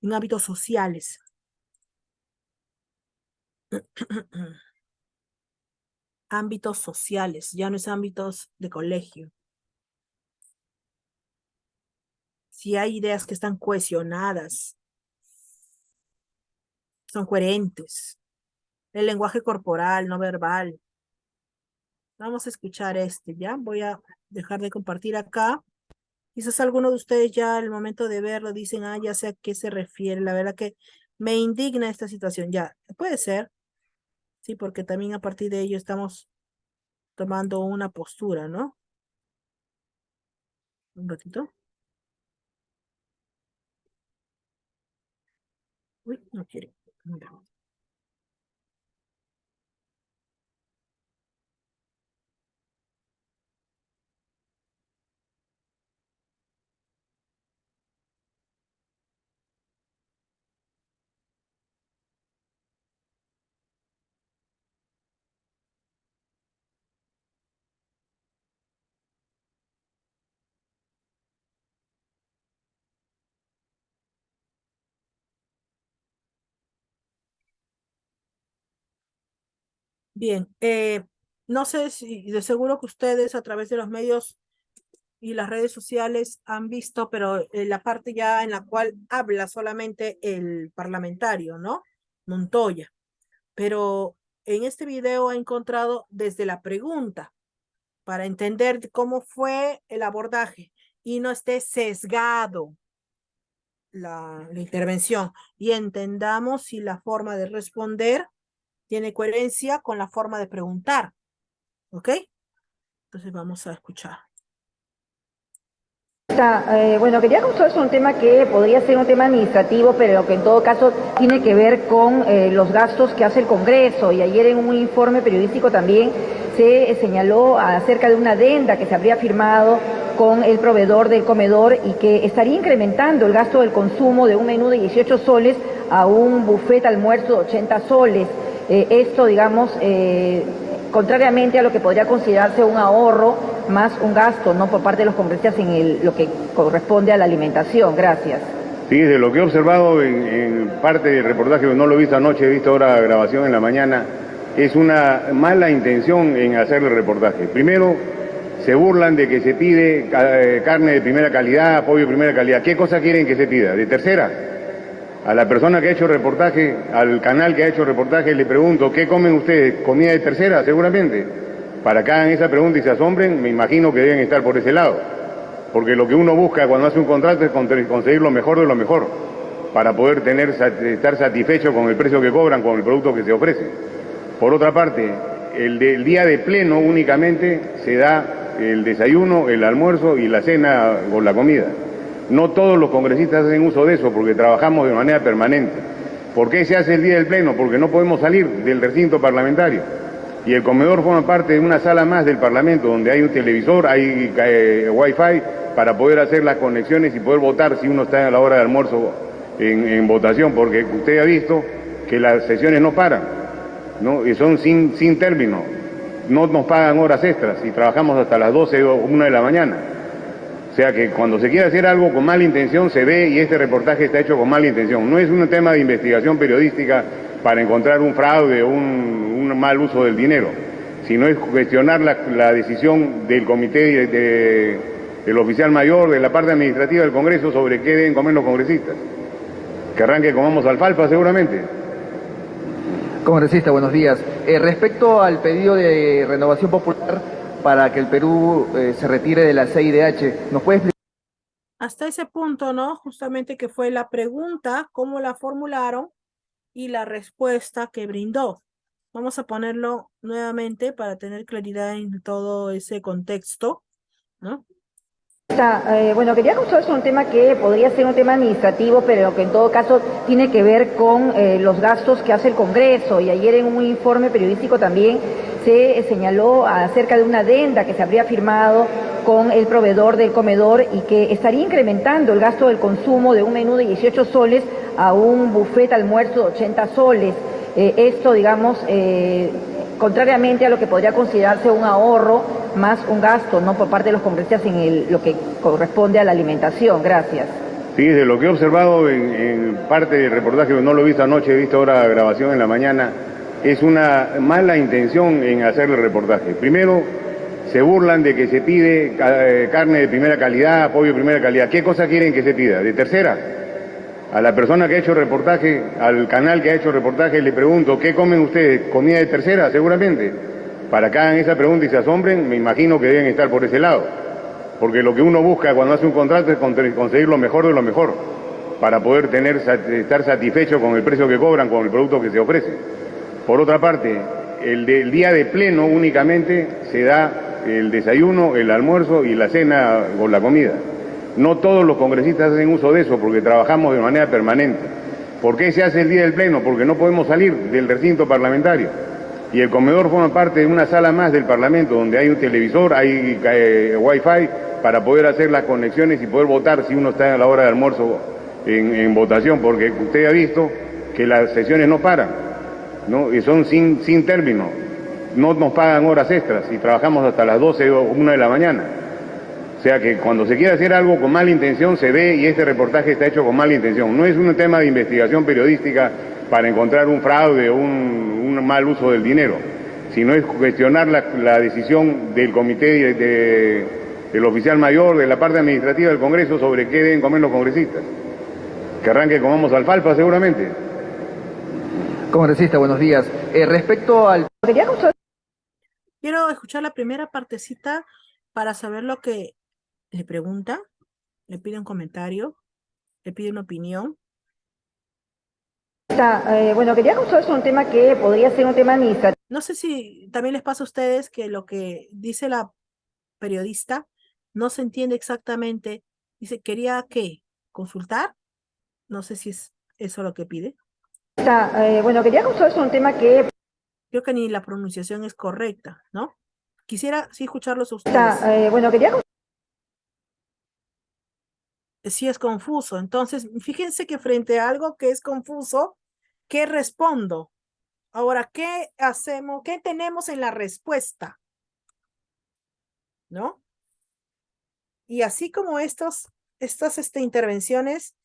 en hábitos sociales. Ámbitos sociales, ya no es ámbitos de colegio. Si hay ideas que están cohesionadas, son coherentes. El lenguaje corporal, no verbal. Vamos a escuchar ¿ya? Voy a dejar de compartir acá. Quizás alguno de ustedes ya al momento de verlo dicen, ya sé a qué se refiere. La verdad que me indigna esta situación. Ya, puede ser. Sí, porque también a partir de ello estamos tomando una postura, ¿no? Un ratito. Uy, no quiere. Mira. Bien, no sé si de seguro que ustedes a través de los medios y las redes sociales han visto, pero la parte ya en la cual habla solamente el parlamentario, ¿no? Montoya. Pero en este video he encontrado desde la pregunta para entender cómo fue el abordaje y no esté sesgado la intervención y entendamos si la forma de responder tiene coherencia con la forma de preguntar. ¿Ok? Entonces vamos a escuchar. Bueno, quería consultar sobre un tema que podría ser un tema administrativo, pero que en todo caso tiene que ver con los gastos que hace el Congreso. Y ayer en un informe periodístico también se señaló acerca de una adenda que se habría firmado con el proveedor del comedor y que estaría incrementando el gasto del consumo de un menú de 18 soles a un buffet almuerzo de 80 soles. Esto, digamos, contrariamente a lo que podría considerarse un ahorro más un gasto, ¿no?, por parte de los congresistas en lo que corresponde a la alimentación. Gracias. Sí, de lo que he observado en parte del reportaje, no lo he visto anoche, he visto ahora grabación en la mañana, es una mala intención en hacer el reportaje. Primero, se burlan de que se pide carne de primera calidad, pollo de primera calidad. ¿Qué cosa quieren que se pida? ¿De tercera? A la persona que ha hecho reportaje, al canal que ha hecho reportaje, le pregunto, ¿qué comen ustedes? ¿Comida de tercera? Seguramente. Para que hagan esa pregunta y se asombren, me imagino que deben estar por ese lado. Porque lo que uno busca cuando hace un contrato es conseguir lo mejor de lo mejor, para poder estar satisfecho con el precio que cobran, con el producto que se ofrece. Por otra parte, el día de pleno únicamente se da el desayuno, el almuerzo y la cena o la comida. No todos los congresistas hacen uso de eso porque trabajamos de manera permanente. ¿Por qué se hace el día del pleno? Porque no podemos salir del recinto parlamentario. Y el comedor forma parte de una sala más del Parlamento, donde hay un televisor, hay wifi, para poder hacer las conexiones y poder votar si uno está a la hora de almuerzo en votación, porque usted ha visto que las sesiones no paran, ¿no? Y son sin término. No nos pagan horas extras y trabajamos hasta las 12 o 1 de la mañana. O sea que cuando se quiere hacer algo con mala intención se ve, y este reportaje está hecho con mala intención. No es un tema de investigación periodística para encontrar un fraude o un mal uso del dinero, sino es cuestionar la decisión del comité del oficial mayor, de la parte administrativa del Congreso, sobre qué deben comer los congresistas. Querrán que comamos alfalfa seguramente. Congresista, buenos días. Respecto al pedido de Renovación Popular para que el Perú se retire de la CIDH, ¿nos puede explicar? Hasta ese punto, ¿no? Justamente que fue la pregunta, cómo la formularon y la respuesta que brindó. Vamos a ponerlo nuevamente para tener claridad en todo ese contexto, ¿no? Bueno, quería consultar sobre un tema que podría ser un tema administrativo, pero que en todo caso tiene que ver con los gastos que hace el Congreso. Y ayer en un informe periodístico también se señaló acerca de una adenda que se habría firmado con el proveedor del comedor y que estaría incrementando el gasto del consumo de un menú de 18 soles a un buffet almuerzo de 80 soles. Esto, digamos, contrariamente a lo que podría considerarse un ahorro más un gasto, ¿no?, por parte de los congresistas en lo que corresponde a la alimentación. Gracias. Fíjese, lo que he observado en parte del reportaje, no lo he visto anoche, he visto ahora la grabación en la mañana, es una mala intención en hacer el reportaje. Primero, se burlan de que se pide carne de primera calidad, pollo de primera calidad. ¿Qué cosa quieren que se pida? ¿De tercera? A la persona que ha hecho reportaje, al canal que ha hecho reportaje, le pregunto, ¿qué comen ustedes? ¿Comida de tercera? Seguramente. Para que hagan esa pregunta y se asombren, me imagino que deben estar por ese lado. Porque lo que uno busca cuando hace un contrato es conseguir lo mejor de lo mejor, para poder estar satisfecho con el precio que cobran, con el producto que se ofrece. Por otra parte, el día de pleno únicamente se da el desayuno, el almuerzo y la cena o la comida. No todos los congresistas hacen uso de eso porque trabajamos de manera permanente. ¿Por qué se hace el día del pleno? Porque no podemos salir del recinto parlamentario. Y el comedor forma parte de una sala más del Parlamento, donde hay un televisor, hay wifi, para poder hacer las conexiones y poder votar si uno está a la hora de almuerzo en votación, porque usted ha visto que las sesiones no paran, ¿no? Y son sin término. No nos pagan horas extras y trabajamos hasta las 12 o 1 de la mañana. O sea que cuando se quiere hacer algo con mala intención se ve, y este reportaje está hecho con mala intención. No es un tema de investigación periodística para encontrar un fraude o un mal uso del dinero, sino es cuestionar la decisión del comité del oficial mayor, de la parte administrativa del Congreso, sobre qué deben comer los congresistas. Que arranque comamos alfalfa seguramente. Congresista, buenos días. Respecto al... Quiero escuchar la primera partecita para saber lo que le pregunta, le pide un comentario, le pide una opinión. Bueno, quería consultar sobre un tema que podría ser un tema administrativo. No sé si también les pasa a ustedes que lo que dice la periodista no se entiende exactamente. Dice, ¿quería qué? ¿Consultar? No sé si es eso lo que pide. Bueno, quería consultar sobre un tema que... Creo que ni la pronunciación es correcta, ¿no? Quisiera sí escucharlos a ustedes. Bueno, Sí es confuso. Entonces, fíjense que frente a algo que es confuso, ¿qué respondo? Ahora, ¿qué hacemos? ¿Qué tenemos en la respuesta? ¿No? Y así como estas intervenciones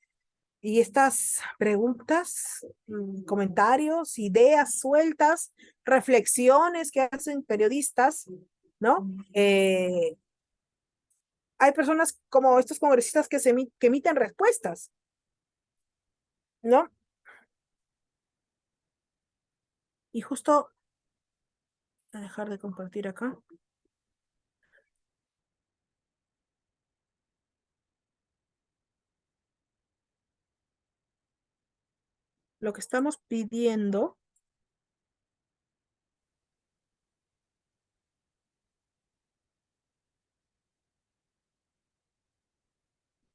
y estas preguntas, comentarios, ideas sueltas, reflexiones que hacen periodistas, ¿no? Hay personas como estos congresistas que emiten respuestas, ¿no? Y justo, voy a dejar de compartir acá. Lo que estamos pidiendo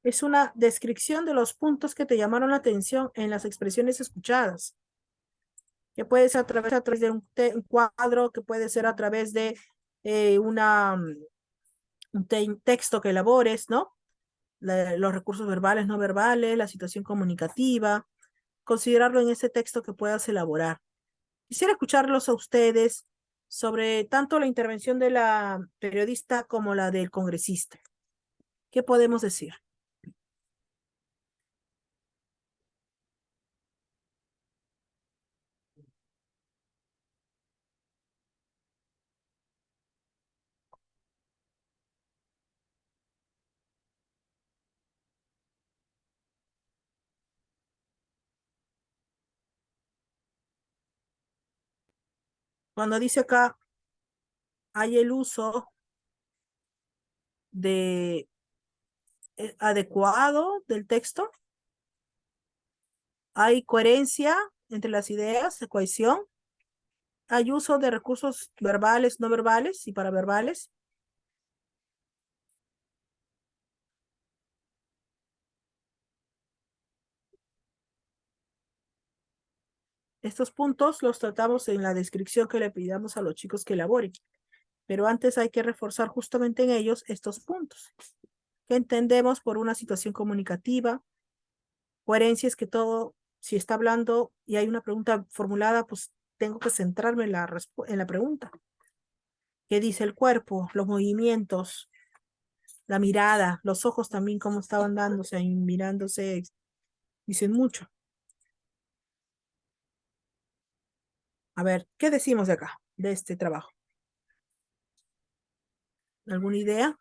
es una descripción de los puntos que te llamaron la atención en las expresiones escuchadas, que puede ser a través de un cuadro, que puede ser a través de un texto que elabores, ¿no? Los recursos verbales, no verbales, la situación comunicativa, considerarlo en ese texto que puedas elaborar. Quisiera escucharlos a ustedes sobre tanto la intervención de la periodista como la del congresista. ¿Qué podemos decir? Cuando dice acá, hay el uso de adecuado del texto, hay coherencia entre las ideas, cohesión, hay uso de recursos verbales, no verbales y paraverbales. Estos puntos los tratamos en la descripción que le pidamos a los chicos que elaboren. Pero antes hay que reforzar justamente en ellos estos puntos. ¿Qué entendemos por una situación comunicativa? Coherencia es que todo, si está hablando y hay una pregunta formulada, pues tengo que centrarme en la pregunta. ¿Qué dice el cuerpo? Los movimientos, la mirada, los ojos también, cómo estaban dándose y mirándose, dicen mucho. A ver, ¿qué decimos de acá, de este trabajo? ¿Alguna idea?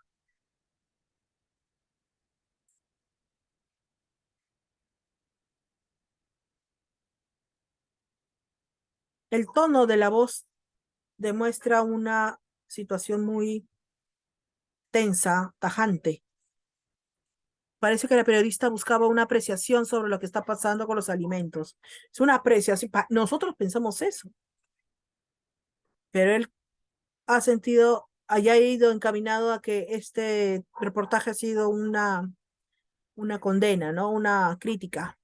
El tono de la voz demuestra una situación muy tensa, tajante. Parece que la periodista buscaba una apreciación sobre lo que está pasando con los alimentos. Es una apreciación. Nosotros pensamos eso, pero él haya ido encaminado a que este reportaje ha sido una condena, ¿no? Una crítica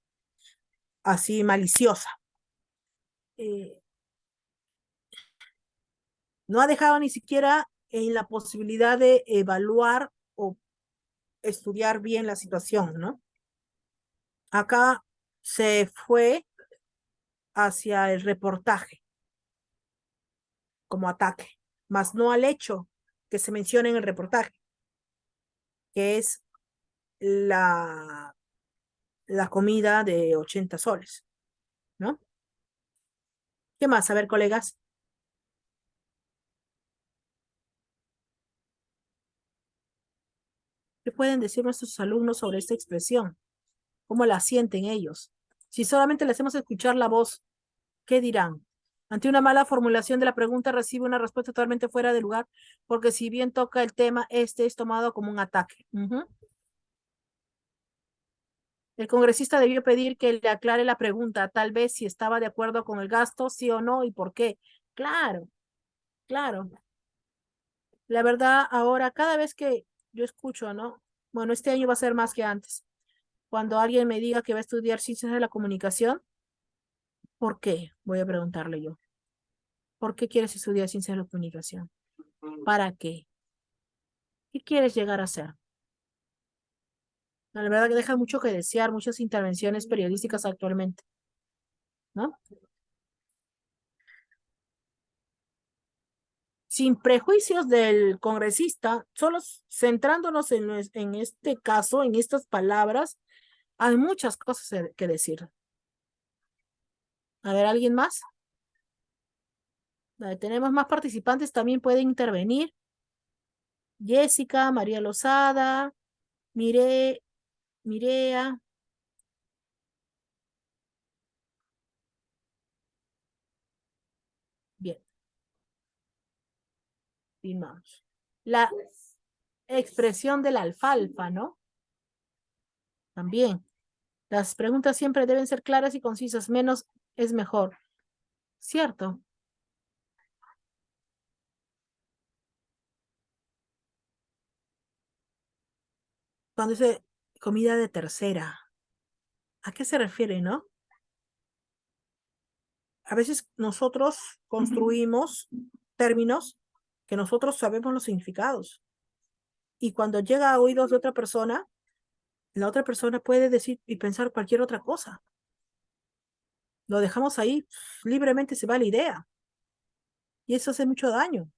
así maliciosa. Eh, no ha dejado ni siquiera en la posibilidad de evaluar o estudiar bien la situación, ¿no? Acá se fue hacia el reportaje como ataque, más no al hecho que se menciona en el reportaje, que es la, la comida de 80 soles, ¿no? ¿Qué más? A ver, colegas. ¿Qué pueden decir nuestros alumnos sobre esta expresión? ¿Cómo la sienten ellos? Si solamente les hacemos escuchar la voz, ¿qué dirán? Ante una mala formulación de la pregunta recibe una respuesta totalmente fuera de lugar, porque si bien toca el tema, este es tomado como un ataque. El congresista debió pedir que le aclare la pregunta, tal vez si estaba de acuerdo con el gasto, sí o no, y por qué. Claro, claro. La verdad, ahora, cada vez que yo escucho, ¿no? Bueno, este año va a ser más que antes. Cuando alguien me diga que va a estudiar ciencias de la comunicación, ¿por qué? Voy a preguntarle yo. ¿Por qué quieres estudiar ciencias de la comunicación? ¿Para qué? ¿Qué quieres llegar a ser? La verdad que deja mucho que desear muchas intervenciones periodísticas actualmente, ¿no? Sin prejuicios del congresista, solo centrándonos en este caso, en estas palabras, hay muchas cosas que decir. A ver, ¿alguien más? Tenemos más participantes, también pueden intervenir. Jessica, María Lozada, Mirea. Bien, firmamos. La expresión de la alfalfa, ¿no? También. Las preguntas siempre deben ser claras y concisas, menos es mejor. ¿Cierto? Cuando dice comida de tercera, ¿a qué se refiere, no? A veces nosotros construimos términos que nosotros sabemos los significados. Y cuando llega a oídos de otra persona, la otra persona puede decir y pensar cualquier otra cosa. Lo dejamos ahí, libremente se va la idea. Y eso hace mucho daño.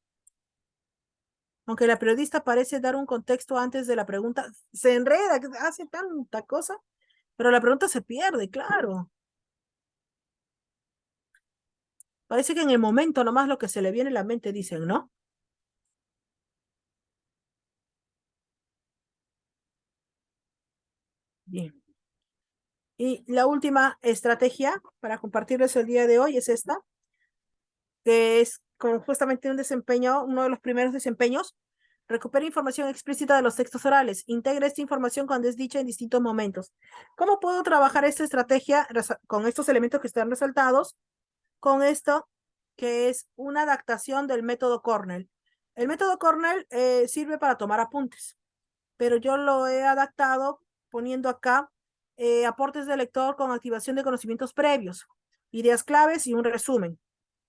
Aunque la periodista parece dar un contexto antes de la pregunta, se enreda, hace tanta cosa, pero la pregunta se pierde, claro. Parece que en el momento nomás lo que se le viene a la mente dicen, ¿no? Bien. Y la última estrategia para compartirles el día de hoy es esta, que es con justamente un desempeño, uno de los primeros desempeños. Recupera información explícita de los textos orales. Integra esta información cuando es dicha en distintos momentos. ¿Cómo puedo trabajar esta estrategia con estos elementos que están resaltados? Con esto, que es una adaptación del método Cornell. El método Cornell sirve para tomar apuntes, pero yo lo he adaptado poniendo acá aportes de lector con activación de conocimientos previos, ideas claves y un resumen.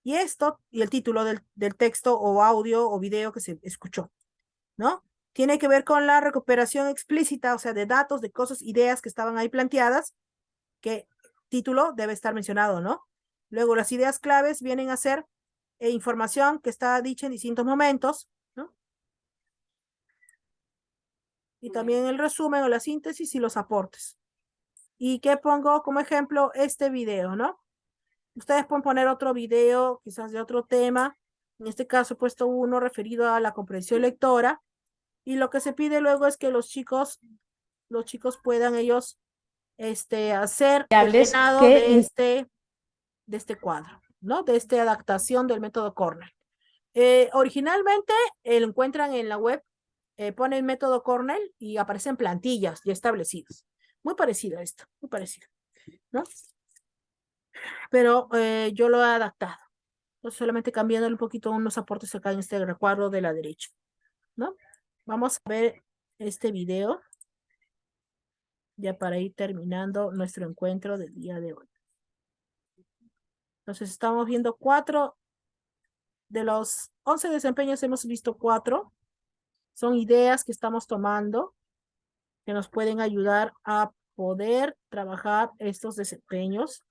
Y esto, y el título del texto o audio o video que se escuchó, ¿no? Tiene que ver con la recuperación explícita, o sea, de datos, de cosas, ideas que estaban ahí planteadas, que título debe estar mencionado, ¿no? Luego, las ideas claves vienen a ser información que está dicha en distintos momentos, ¿no? Y también el resumen o la síntesis y los aportes. ¿Y qué pongo como ejemplo? Este video, ¿no? Ustedes pueden poner otro video, quizás de otro tema. En este caso he puesto uno referido a la comprensión lectora. Y lo que se pide luego es que los chicos puedan ellos hacer el variables llenado que de este cuadro, ¿no? De esta adaptación del método Cornell. Originalmente lo encuentran en la web, ponen método Cornell y aparecen plantillas ya establecidas. Muy parecido a esto, muy parecido, ¿no? Pero yo lo he adaptado, ¿no? Solamente cambiándole un poquito unos aportes acá en este recuadro de la derecha, ¿no? Vamos a ver este video ya para ir terminando nuestro encuentro del día de hoy. Entonces estamos viendo 4 de los 11 desempeños, hemos visto 4. Son ideas que estamos tomando que nos pueden ayudar a poder trabajar estos desempeños.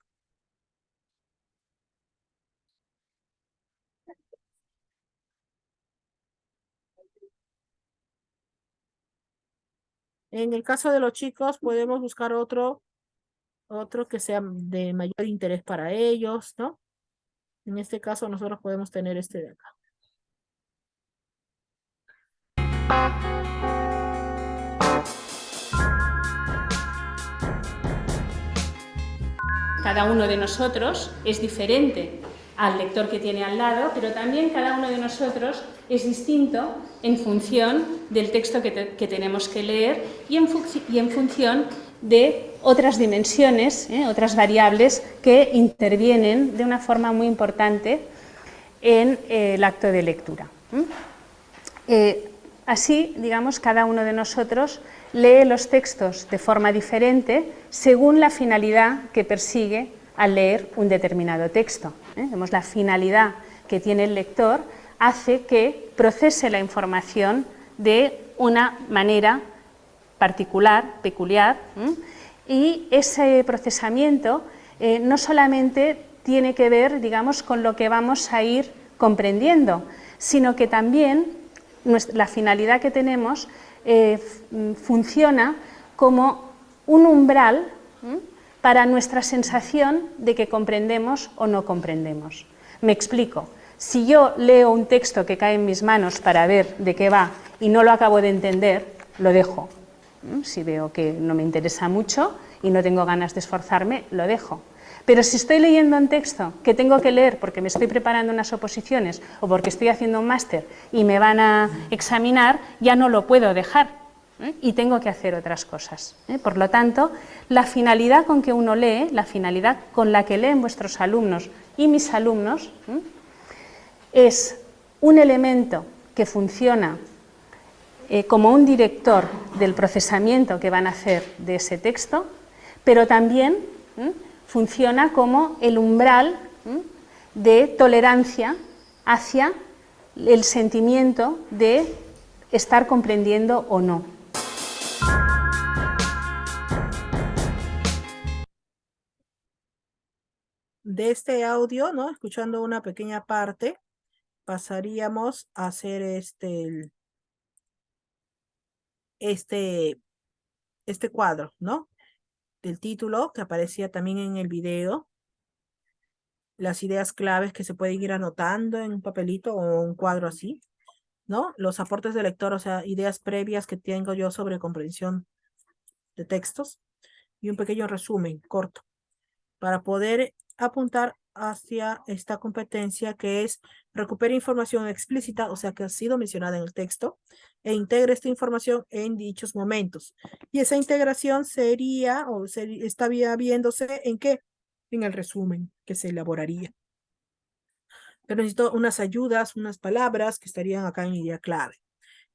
En el caso de los chicos, podemos buscar otro que sea de mayor interés para ellos, ¿no? En este caso, nosotros podemos tener este de acá. cada uno de nosotros es diferente al lector que tiene al lado, pero también cada uno de nosotros es distinto en función del texto que tenemos que leer y en función de otras dimensiones, otras variables que intervienen de una forma muy importante en el acto de lectura. Así, digamos, cada uno de nosotros lee los textos de forma diferente según la finalidad que persigue al leer un determinado texto. Vemos la finalidad que tiene el lector hace que procese la información de una manera particular, peculiar, y ese procesamiento no solamente tiene que ver, digamos, con lo que vamos a ir comprendiendo, sino que también la finalidad que tenemos funciona como un umbral para nuestra sensación de que comprendemos o no comprendemos. Me explico. Si yo leo un texto que cae en mis manos para ver de qué va y no lo acabo de entender, lo dejo. Si veo que no me interesa mucho y no tengo ganas de esforzarme, lo dejo. Pero si estoy leyendo un texto que tengo que leer porque me estoy preparando unas oposiciones o porque estoy haciendo un máster y me van a examinar, ya no lo puedo dejar y tengo que hacer otras cosas. Por lo tanto, la finalidad con que uno lee, la finalidad con la que leen vuestros alumnos y mis alumnos, es un elemento que funciona como un director del procesamiento que van a hacer de ese texto, pero también funciona como el umbral de tolerancia hacia el sentimiento de estar comprendiendo o no. De este audio, ¿no? Escuchando una pequeña parte, pasaríamos a hacer este cuadro, ¿no? Del título que aparecía también en el video, las ideas claves que se pueden ir anotando en un papelito o un cuadro así, ¿no? Los aportes del lector, o sea, ideas previas que tengo yo sobre comprensión de textos y un pequeño resumen corto para poder apuntar hacia esta competencia que es recupera información explícita, o sea, que ha sido mencionada en el texto, e integra esta información en dichos momentos. Y esa integración sería, estaría viéndose en qué, en el resumen que se elaboraría. Pero necesito unas ayudas, unas palabras que estarían acá en idea clave.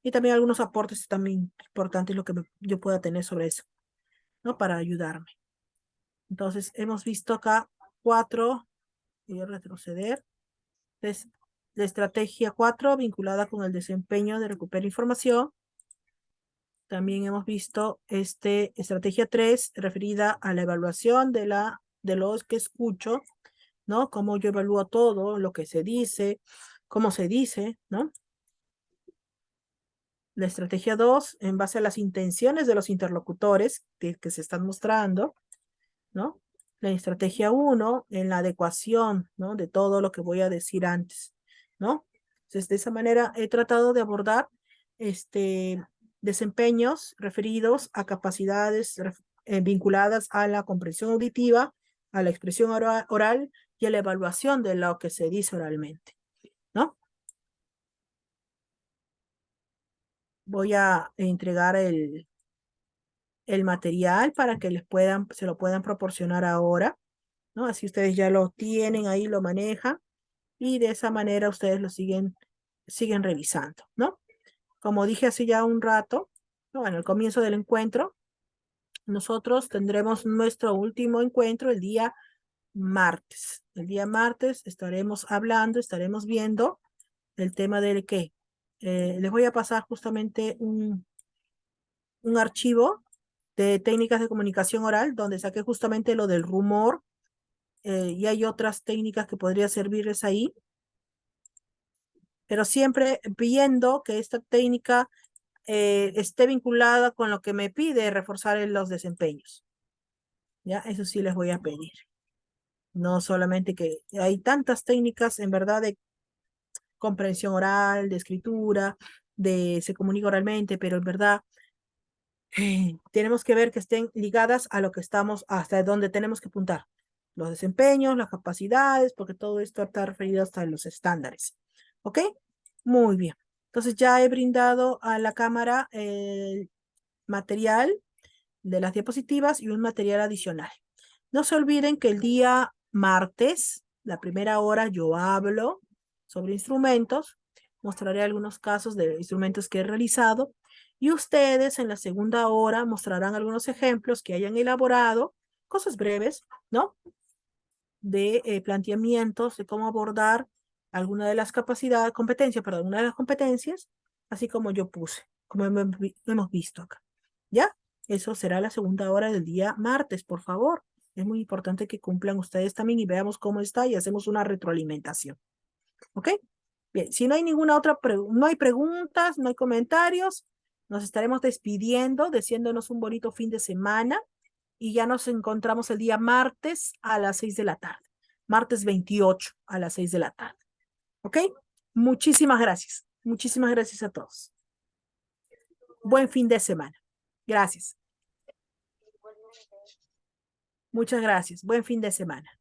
Y también algunos aportes también importantes, lo que yo pueda tener sobre eso, ¿no? Para ayudarme. Entonces, hemos visto acá 4, voy a retroceder. Entonces, la estrategia 4 vinculada con el desempeño de recuperar información. También hemos visto estrategia 3 referida a la evaluación de los que escucho, ¿no? Cómo yo evalúo todo lo que se dice, cómo se dice, ¿no? La estrategia 2 en base a las intenciones de los interlocutores que se están mostrando, ¿no? La estrategia 1 en la adecuación, ¿no? De todo lo que voy a decir antes, ¿no? Entonces, de esa manera he tratado de abordar desempeños referidos a capacidades vinculadas a la comprensión auditiva, a la expresión oral y a la evaluación de lo que se dice oralmente, ¿no? Voy a entregar el material para que se lo puedan proporcionar ahora, ¿no? Así ustedes ya lo tienen ahí, lo manejan, y de esa manera ustedes lo siguen revisando, ¿no? Como dije hace ya un rato, ¿no? Bueno, al comienzo del encuentro, nosotros tendremos nuestro último encuentro el día martes. El día martes estaremos viendo el tema del qué. Les voy a pasar justamente un archivo de técnicas de comunicación oral donde saqué justamente lo del rumor, y hay otras técnicas que podría servirles ahí, pero siempre viendo que esta técnica esté vinculada con lo que me pide reforzar los desempeños. Ya, eso sí les voy a pedir. No solamente que hay tantas técnicas en verdad de comprensión oral, de escritura, de se comunica oralmente, pero en verdad tenemos que ver que estén ligadas a lo que estamos, hasta donde tenemos que apuntar. Los desempeños, las capacidades, porque todo esto está referido hasta los estándares. ¿Ok? Muy bien. Entonces ya he brindado a la cámara el material de las diapositivas y un material adicional. No se olviden que el día martes, la primera hora, yo hablo sobre instrumentos, mostraré algunos casos de instrumentos que he realizado y ustedes en la segunda hora mostrarán algunos ejemplos que hayan elaborado, cosas breves, ¿no? De planteamientos de cómo abordar alguna de las una de las competencias, así como yo puse, como hemos visto acá. ¿Ya? Eso será la segunda hora del día martes, por favor. Es muy importante que cumplan ustedes también y veamos cómo está y hacemos una retroalimentación. ¿Ok? Bien, si no hay no hay preguntas, no hay comentarios, nos estaremos despidiendo, deseándonos un bonito fin de semana y ya nos encontramos el día martes a las 6 de la tarde. Martes 28 a las 6 de la tarde. ¿Ok? Muchísimas gracias. Muchísimas gracias a todos. Buen fin de semana. Gracias. Muchas gracias. Buen fin de semana.